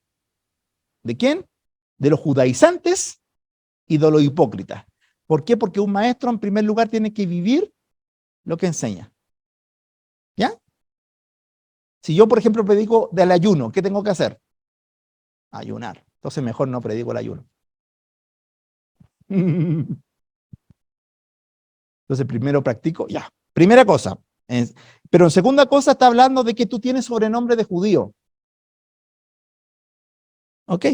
¿De quién? De los judaizantes y de los hipócritas. ¿Por qué? Porque un maestro, en primer lugar, tiene que vivir lo que enseña. ¿Ya? Si yo, por ejemplo, predico del ayuno, ¿qué tengo que hacer? Ayunar. Entonces mejor no predico el ayuno. Entonces primero practico, ya. Primera cosa. Pero en segunda cosa está hablando de que tú tienes sobrenombre de judío. ¿Ok?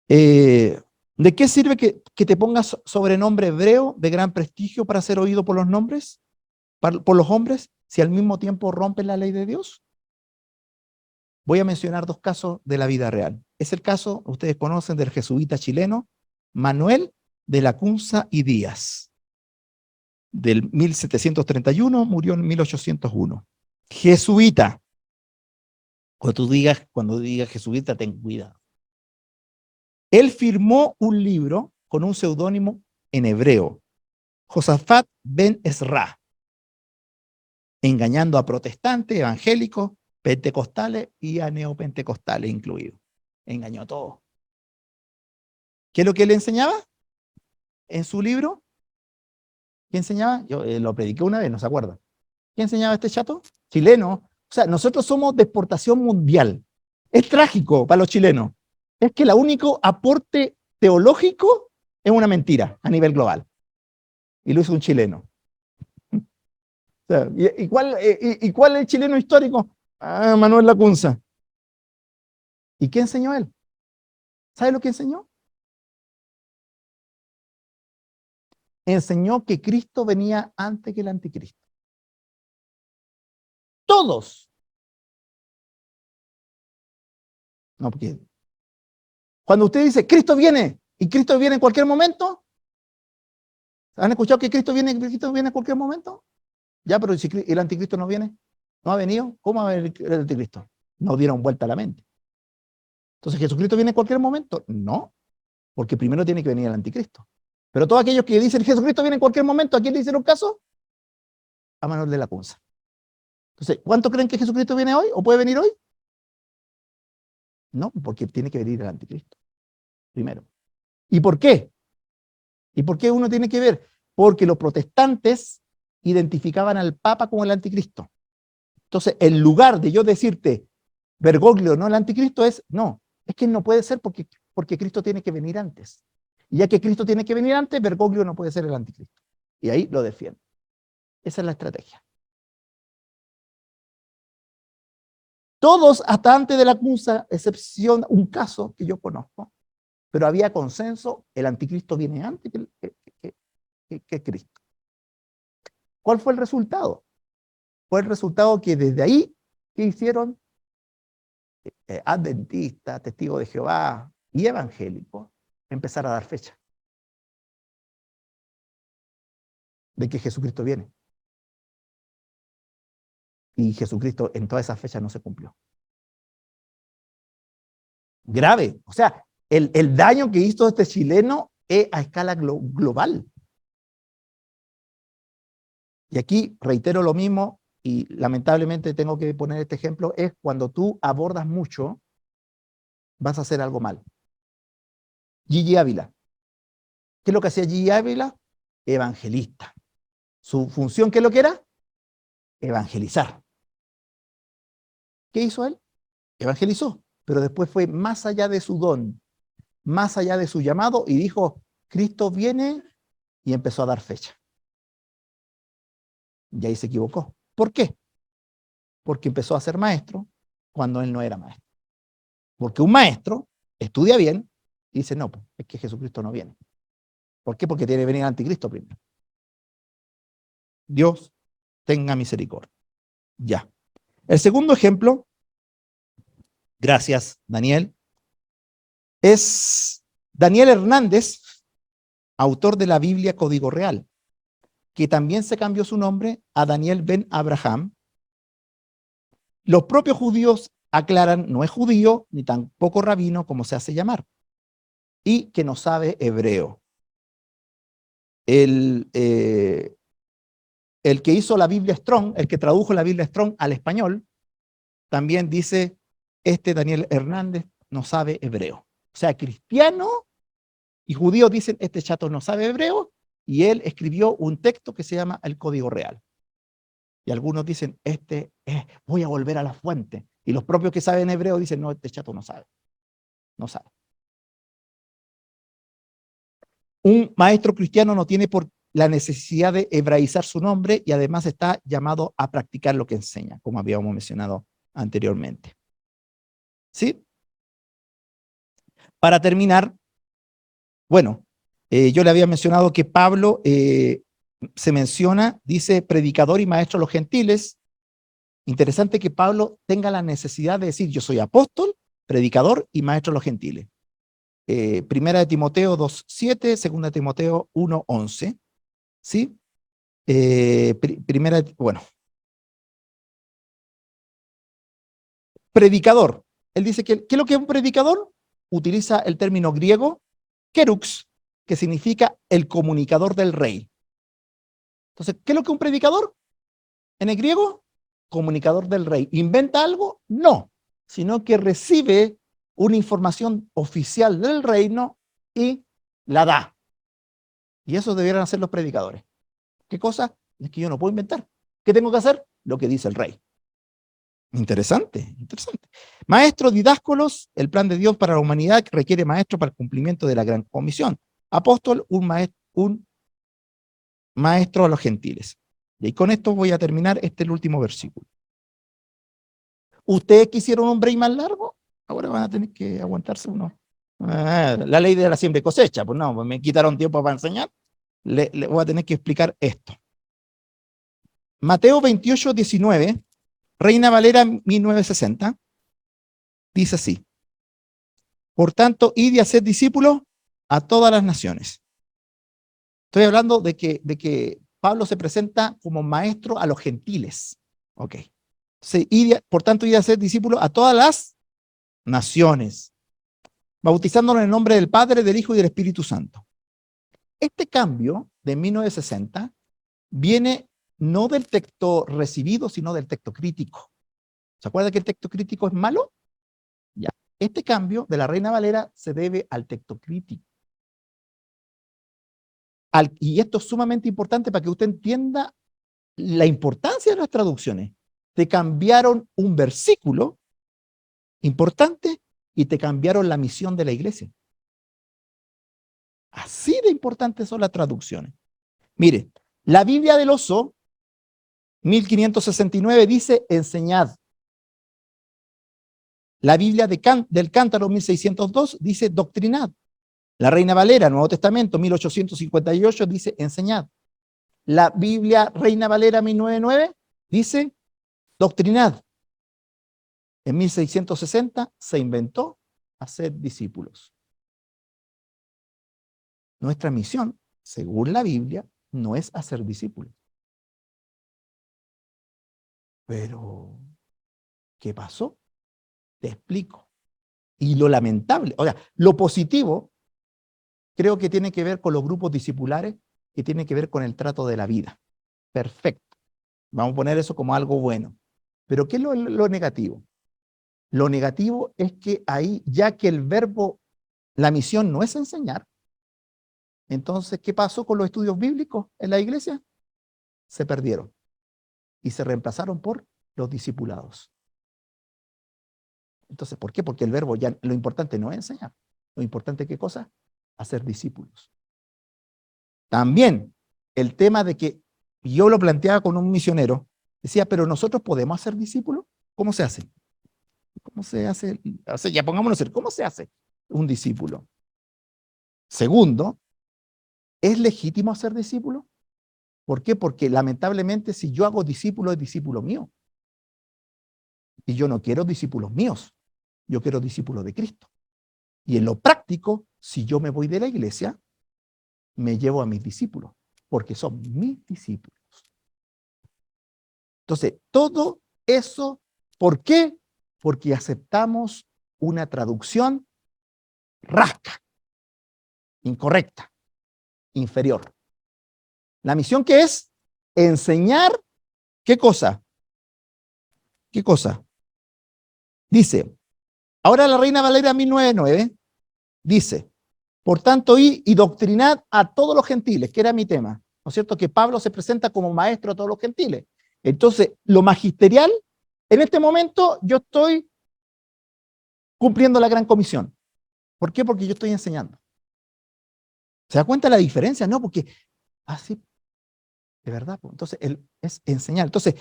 ¿De qué sirve que te pongas sobrenombre hebreo de gran prestigio para ser oído por los nombres, por los hombres, si al mismo tiempo rompes la ley de Dios? Voy a mencionar dos casos de la vida real. Es el caso, ustedes conocen, del jesuita chileno Manuel de Lacunza y Díaz. Del 1731, murió en 1801. Jesuita. Cuando digas jesuita, ten cuidado. Él firmó un libro con un seudónimo en hebreo, Josafat ben Esra, engañando a protestantes, evangélicos, pentecostales y a neopentecostales incluidos. Engañó a todos. ¿Qué es lo que él enseñaba en su libro? ¿Qué enseñaba? Yo lo prediqué una vez, no se acuerda. ¿Qué enseñaba este chato? Chileno. O sea, nosotros somos de exportación mundial. Es trágico para los chilenos. Es que el único aporte teológico es una mentira a nivel global. Y lo hizo un chileno. O sea, ¿y cuál es el chileno histórico? Ah, Manuel Lacunza. ¿Y qué enseñó él? ¿Sabe lo que enseñó? Enseñó que Cristo venía antes que el anticristo. Todos. No, porque cuando usted dice Cristo viene y Cristo viene en cualquier momento, ¿han escuchado que Cristo viene en cualquier momento? Ya, pero si el anticristo no viene, no ha venido, ¿cómo va a venir el anticristo? No dieron vuelta a la mente. Entonces, ¿Jesucristo viene en cualquier momento? No, porque primero tiene que venir el anticristo. Pero todos aquellos que dicen Jesucristo viene en cualquier momento, ¿a quién le hicieron caso? A Manuel de Lacunza. Entonces, ¿cuánto creen que Jesucristo viene hoy o puede venir hoy? No, porque tiene que venir el anticristo primero. ¿Y por qué? ¿Y por qué uno tiene que ver? Porque los protestantes identificaban al Papa como el anticristo. Entonces, en lugar de yo decirte Bergoglio no el anticristo, es que no puede ser porque Cristo tiene que venir antes. Y ya que Cristo tiene que venir antes, Bergoglio no puede ser el anticristo. Y ahí lo defiendo. Esa es la estrategia. Todos, hasta antes de la Lacunza, excepción un caso que yo conozco, pero había consenso, el anticristo viene antes que Cristo. ¿Cuál fue el resultado? Fue el resultado que desde ahí, ¿qué hicieron? Adventistas, testigos de Jehová y evangélicos, empezar a dar fecha de que Jesucristo viene. Y Jesucristo en todas esas fechas no se cumplió. Grave. O sea, el daño que hizo este chileno es a escala global. Y aquí reitero lo mismo, y lamentablemente tengo que poner este ejemplo, es cuando tú abordas mucho, vas a hacer algo mal. Gigi Ávila. ¿Qué es lo que hacía Gigi Ávila? Evangelista. Su función, ¿qué es lo que era? Evangelizar. ¿Qué hizo él? Evangelizó, pero después fue más allá de su don, más allá de su llamado y dijo, Cristo viene, y empezó a dar fecha. Y ahí se equivocó. ¿Por qué? Porque empezó a ser maestro cuando él no era maestro. Porque un maestro estudia bien y dice, no, es que Jesucristo no viene. ¿Por qué? Porque tiene que venir el anticristo primero. Dios tenga misericordia. Ya. El segundo ejemplo, gracias Daniel, es Daniel Hernández, autor de la Biblia Código Real, que también se cambió su nombre a Daniel Ben Abraham. Los propios judíos aclaran, no es judío ni tampoco rabino como se hace llamar, y que no sabe hebreo. El, eh, el que hizo la Biblia Strong, el que tradujo la Biblia Strong al español, también dice, Daniel Hernández no sabe hebreo. O sea, cristiano y judíos dicen, este chato no sabe hebreo, y él escribió un texto que se llama el Código Real. Y algunos dicen, voy a volver a la fuente. Y los propios que saben hebreo dicen, no, este chato no sabe. No sabe. Un maestro cristiano no tiene por la necesidad de hebraizar su nombre y además está llamado a practicar lo que enseña, como habíamos mencionado anteriormente. ¿Sí? Para terminar, bueno, yo le había mencionado que Pablo se menciona, dice, predicador y maestro a los gentiles. Interesante que Pablo tenga la necesidad de decir, yo soy apóstol, predicador y maestro a los gentiles. Primera de Timoteo 2:7, segunda de Timoteo 1:11, ¿sí? Bueno, predicador. Él dice que, ¿qué es lo que es un predicador? Utiliza el término griego, kerux, que significa el comunicador del rey. Entonces, ¿qué es lo que es un predicador? En el griego, comunicador del rey. ¿Inventa algo? No, sino que recibe una información oficial del reino y la da. Y eso debieran hacer los predicadores. ¿Qué cosa? Es que yo no puedo inventar. ¿Qué tengo que hacer? Lo que dice el rey. Interesante, interesante. Maestros, didáscolos, el plan de Dios para la humanidad que requiere maestros para el cumplimiento de la gran comisión. Apóstol, un maestro a los gentiles. Y con esto voy a terminar el último versículo. ¿Ustedes quisieron un break más largo? Ahora van a tener que aguantarse uno. La ley de la siembra y cosecha, pues no, me quitaron tiempo para enseñar. Le voy a tener que explicar esto. Mateo 28:19, Reina Valera 1960, dice así: por tanto, id y haced discípulos a todas las naciones. Estoy hablando de que Pablo se presenta como maestro a los gentiles. Ok. Entonces, por tanto, id y haced discípulos a todas las naciones, bautizándolos en el nombre del Padre, del Hijo y del Espíritu Santo. Este cambio de 1960 viene no del texto recibido, sino del texto crítico. ¿Se acuerda que el texto crítico es malo? Ya. Este cambio de la Reina Valera se debe al texto crítico. Y esto es sumamente importante para que usted entienda la importancia de las traducciones. Te cambiaron un versículo importante y te cambiaron la misión de la iglesia. Así de importantes son las traducciones. Mire, la Biblia del Oso, 1569, dice enseñad. La Biblia del Cántaro, 1602, dice doctrinad. La Reina Valera, Nuevo Testamento, 1858, dice enseñad. La Biblia Reina Valera 1909 dice doctrinad. En 1660 se inventó hacer discípulos. Nuestra misión, según la Biblia, no es hacer discípulos. Pero, ¿qué pasó? Te explico. Y lo lamentable, o sea, lo positivo, creo que tiene que ver con los grupos discipulares, que tiene que ver con el trato de la vida. Perfecto. Vamos a poner eso como algo bueno. Pero ¿qué es lo negativo? Lo negativo es que ahí, ya que el verbo, la misión no es enseñar, entonces, ¿qué pasó con los estudios bíblicos en la iglesia? Se perdieron y se reemplazaron por los discipulados. Entonces, ¿por qué? Porque el verbo ya, lo importante no es enseñar. Lo importante, ¿qué cosa? Hacer discípulos. También el tema de que yo lo planteaba con un misionero, decía, pero nosotros podemos hacer discípulos. ¿Cómo se hace? ¿Cómo se hace? O sea, ya pongámonos a hacer, ¿cómo se hace un discípulo? Segundo, ¿es legítimo hacer discípulos? ¿Por qué? Porque lamentablemente si yo hago discípulo, es discípulo mío. Y yo no quiero discípulos míos, yo quiero discípulos de Cristo. Y en lo práctico, si yo me voy de la iglesia, me llevo a mis discípulos, porque son mis discípulos. Entonces, todo eso, ¿por qué? Porque aceptamos una traducción rasca, incorrecta, inferior. La misión que es enseñar, ¿qué cosa? ¿Qué cosa? Dice, ahora la Reina Valera 1909 dice, por tanto, y doctrinad a todos los gentiles, que era mi tema, ¿no es cierto? Que Pablo se presenta como maestro a todos los gentiles. Entonces, lo magisterial, en este momento yo estoy cumpliendo la gran comisión. ¿Por qué? Porque yo estoy enseñando. ¿Se da cuenta la diferencia? No, porque así, de verdad, pues, entonces es enseñar. Entonces,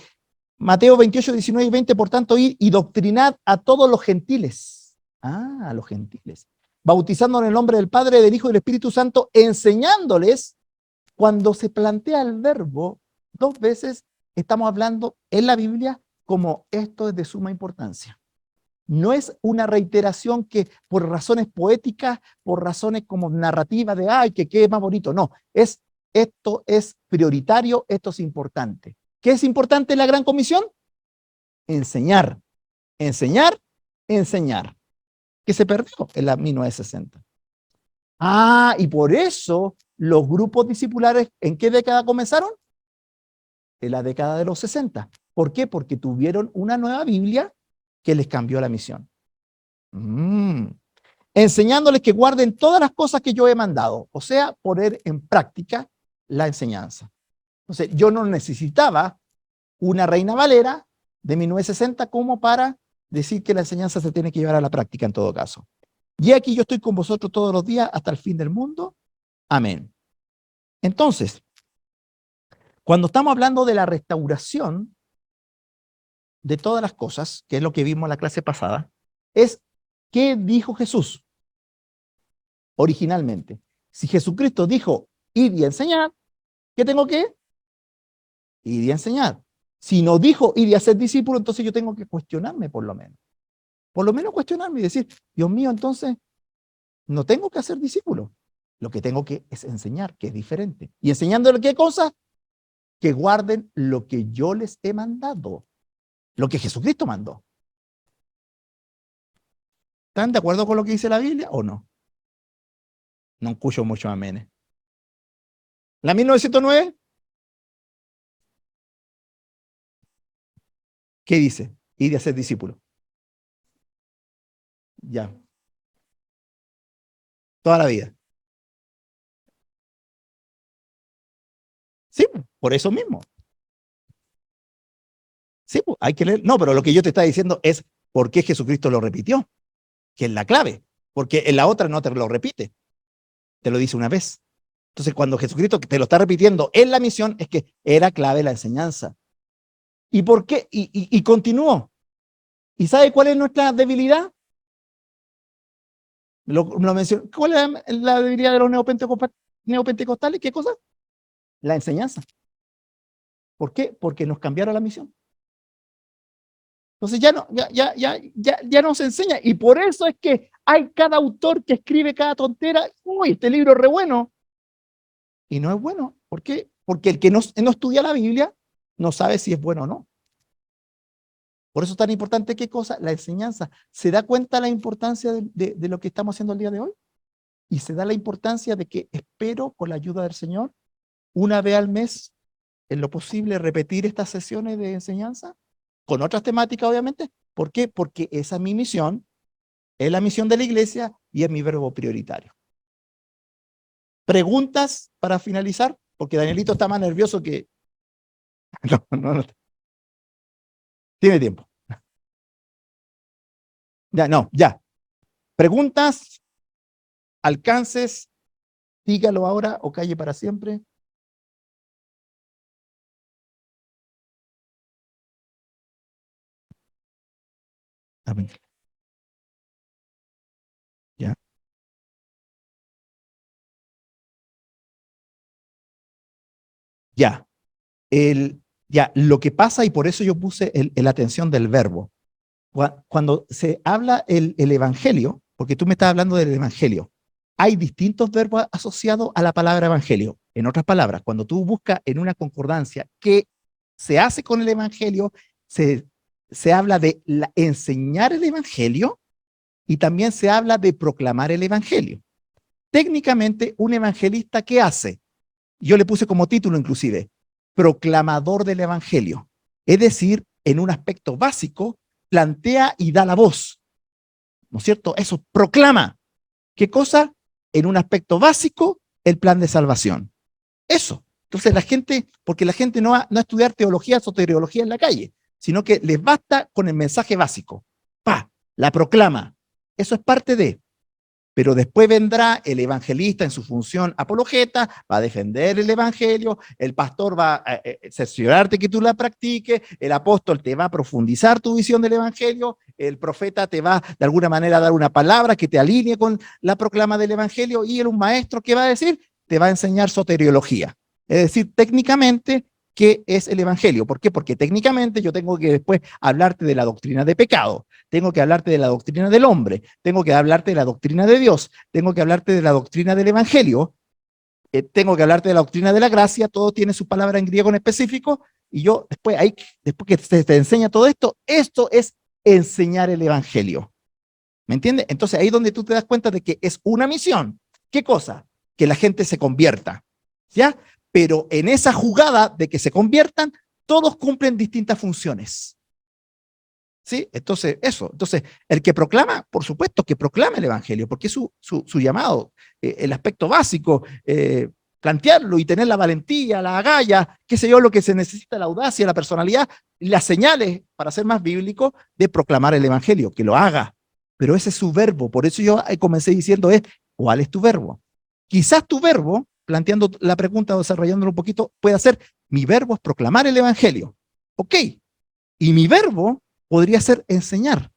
Mateo 28, 19 y 20, por tanto, y doctrinad a todos los gentiles. Ah, a los gentiles. Bautizando en el nombre del Padre, del Hijo y del Espíritu Santo, enseñándoles. Cuando se plantea el verbo 2 veces, estamos hablando en la Biblia como esto es de suma importancia. No es una reiteración que por razones poéticas, por razones como narrativas de, ay, que quede más bonito. No, esto es prioritario, esto es importante. ¿Qué es importante en la Gran Comisión? Enseñar, enseñar, enseñar. Que se perdió en la 1960. Ah, y por eso los grupos discipulares, ¿en qué década comenzaron? En la década de los 60. ¿Por qué? Porque tuvieron una nueva Biblia que les cambió la misión. Enseñándoles que guarden todas las cosas que yo he mandado, o sea, poner en práctica la enseñanza. Entonces, yo no necesitaba una Reina Valera de 1960 como para decir que la enseñanza se tiene que llevar a la práctica en todo caso. Y aquí yo estoy con vosotros todos los días hasta el fin del mundo. Amén. Entonces, cuando estamos hablando de la restauración de todas las cosas, que es lo que vimos en la clase pasada, es ¿qué dijo Jesús originalmente? Si Jesucristo dijo, id y enseñar, ¿qué tengo que? Ir y enseñar. Si no dijo, ir y hacer discípulo, entonces yo tengo que cuestionarme por lo menos. Por lo menos cuestionarme y decir, Dios mío, entonces no tengo que hacer discípulo. Lo que tengo que es enseñar, que es diferente. ¿Y enseñándole qué cosa? Que guarden lo que yo les he mandado. Lo que Jesucristo mandó. ¿Están de acuerdo con lo que dice la Biblia o no? No escucho mucho amenes. ¿La 1909? ¿Qué dice? Ir a ser discípulo. Ya. Toda la vida. Sí, por eso mismo. Sí, hay que leer. No, pero lo que yo te estaba diciendo es por qué Jesucristo lo repitió, que es la clave. Porque en la otra no te lo repite, te lo dice una vez. Entonces, cuando Jesucristo te lo está repitiendo en la misión, es que era clave la enseñanza. ¿Y por qué? Y continuó. ¿Y sabe cuál es nuestra debilidad? Lo mencionó. ¿Cuál es la debilidad de los neopentecostales? ¿Qué cosa? La enseñanza. ¿Por qué? Porque nos cambiaron la misión. Entonces ya no se enseña. Y por eso es que hay cada autor que escribe cada tontera. Uy, este libro es re bueno. Y no es bueno. ¿Por qué? Porque el que no estudia la Biblia no sabe si es bueno o no. Por eso es tan importante, ¿qué cosa? La enseñanza. ¿Se da cuenta la importancia de lo que estamos haciendo el día de hoy? Y se da la importancia de que espero, con la ayuda del Señor, una vez al mes, en lo posible, repetir estas sesiones de enseñanza, con otras temáticas, obviamente. ¿Por qué? Porque esa es mi misión, es la misión de la iglesia y es mi verbo prioritario. ¿Preguntas para finalizar? Porque Danielito está más nervioso que... No. Tiene tiempo. Ya. ¿Preguntas? ¿Alcances? Dígalo ahora o calle para siempre. Amén. Ya. Ya. Lo que pasa, y por eso yo puse la atención del verbo. Cuando se habla el evangelio, porque tú me estás hablando del evangelio, hay distintos verbos asociados a la palabra evangelio. En otras palabras, cuando tú buscas en una concordancia qué se hace con el evangelio, se habla de enseñar el evangelio y también se habla de proclamar el evangelio. Técnicamente, un evangelista, ¿qué hace? Yo le puse como título inclusive, proclamador del evangelio. Es decir, en un aspecto básico, plantea y da la voz. ¿No es cierto? Eso proclama. ¿Qué cosa? En un aspecto básico, el plan de salvación. Eso. Entonces la gente, porque la gente no va a estudiar teología, soteriología en la calle, sino que les basta con el mensaje básico. La proclama. Eso es parte de. Pero después vendrá el evangelista en su función apologeta, va a defender el evangelio, el pastor va a cerciorarte que tú la practiques, el apóstol te va a profundizar tu visión del evangelio, el profeta te va de alguna manera a dar una palabra que te alinee con la proclama del evangelio, y un maestro que va a decir, te va a enseñar soteriología. Es decir, técnicamente, ¿qué es el evangelio? ¿Por qué? Porque técnicamente yo tengo que después hablarte de la doctrina de pecado, tengo que hablarte de la doctrina del hombre, tengo que hablarte de la doctrina de Dios, tengo que hablarte de la doctrina del evangelio, tengo que hablarte de la doctrina de la gracia, todo tiene su palabra en griego en específico, y yo después, después que te enseña todo esto, esto es enseñar el evangelio. ¿Me entiendes? Entonces ahí es donde tú te das cuenta de que es una misión. ¿Qué cosa? Que la gente se convierta. ¿Ya? Pero en esa jugada de que se conviertan, todos cumplen distintas funciones. ¿Sí? Entonces, eso. Entonces, el que proclama, por supuesto que proclama el evangelio, porque es su llamado, el aspecto básico, plantearlo y tener la valentía, la agallas, qué sé yo, lo que se necesita, la audacia, la personalidad, las señales, para ser más bíblico, de proclamar el evangelio, que lo haga. Pero ese es su verbo. Por eso yo comencé diciendo ¿cuál es tu verbo? Quizás tu verbo, planteando la pregunta o desarrollándolo un poquito, puede ser, mi verbo es proclamar el evangelio. Ok. Y mi verbo podría ser enseñar,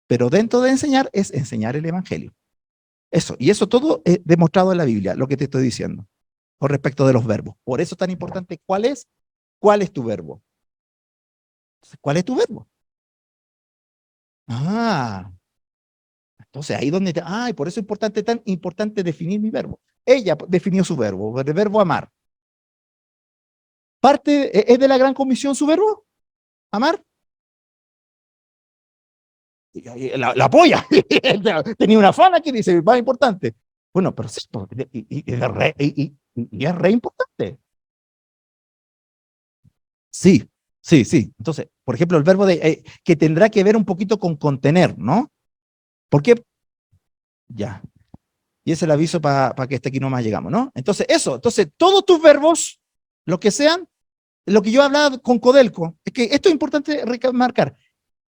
pero dentro de enseñar es enseñar el evangelio. Eso, y eso todo es demostrado en la Biblia, lo que te estoy diciendo, con respecto de los verbos. Por eso es tan importante, ¿cuál es tu verbo? ¿Cuál es tu verbo? Entonces ahí donde, y por eso es tan importante definir mi verbo. Ella definió su verbo, el verbo amar. ¿Es de la gran comisión su verbo? ¿Amar? La apoya. Tenía una fana que dice, más importante. Bueno, pero sí, y es re importante. Sí, sí, sí. Entonces, por ejemplo, el verbo que tendrá que ver un poquito con contener, ¿no? ¿Por qué? Ya. Y ese es el aviso para que este aquí nomás llegamos, ¿no? Entonces, entonces, todos tus verbos, lo que sean, lo que yo hablaba con Codelco, es que esto es importante remarcar.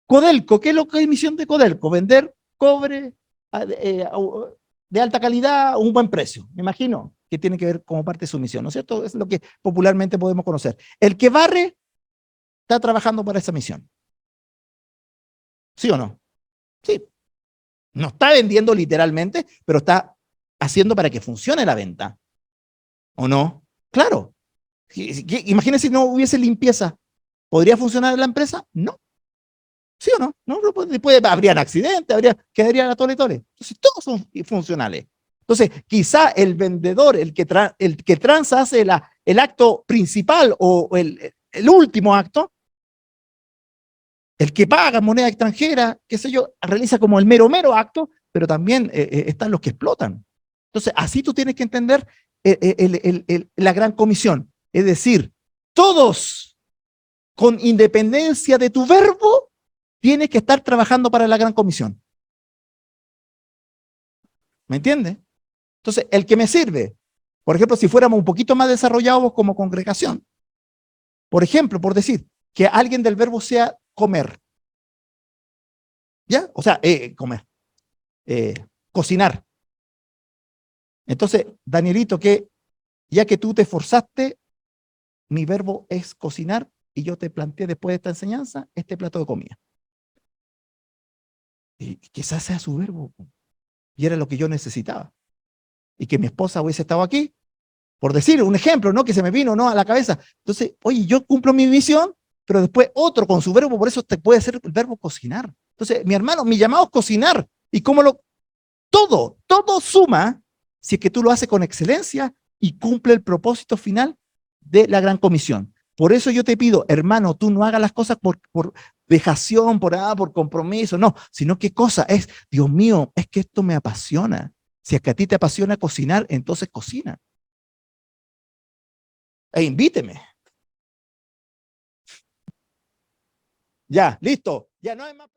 Codelco, ¿qué es lo que es misión de Codelco? Vender cobre de alta calidad a un buen precio, me imagino, que tiene que ver como parte de su misión, ¿no es cierto? Es lo que popularmente podemos conocer. El que barre está trabajando para esa misión. ¿Sí o no? Sí. No está vendiendo literalmente, pero está haciendo para que funcione la venta. ¿O no? Claro. Imagínense si no hubiese limpieza. ¿Podría funcionar la empresa? No. ¿Sí o no? No, después habrían accidentes, quedaría la tole. Entonces, todos son funcionales. Entonces, quizá el vendedor, el que transa hace el acto principal o el último acto, el que paga moneda extranjera, qué sé yo, realiza como el mero acto, pero también están los que explotan. Entonces, así tú tienes que entender la gran comisión. Es decir, todos, con independencia de tu verbo, tienes que estar trabajando para la gran comisión. ¿Me entiendes? Entonces, el que me sirve, por ejemplo, si fuéramos un poquito más desarrollados como congregación, por ejemplo, por decir, que alguien del verbo sea comer. ¿Ya? O sea, comer. Cocinar. Entonces, Danielito, que ya que tú te esforzaste, mi verbo es cocinar y yo te planteé después de esta enseñanza este plato de comida. Y quizás sea su verbo. Y era lo que yo necesitaba. Y que mi esposa hubiese estado aquí, por decir un ejemplo, ¿no? Que se me vino, ¿no? A la cabeza. Entonces, oye, yo cumplo mi misión, pero después otro con su verbo, por eso te puede ser el verbo cocinar. Entonces, mi hermano, mi llamado es cocinar. Y cómo todo suma si es que tú lo haces con excelencia y cumple el propósito final de la gran comisión. Por eso yo te pido, hermano, tú no hagas las cosas por vejación, por compromiso, no, sino qué cosa es, Dios mío, es que esto me apasiona. Si es que a ti te apasiona cocinar, entonces cocina. E invíteme. Ya, listo. Ya no hay más.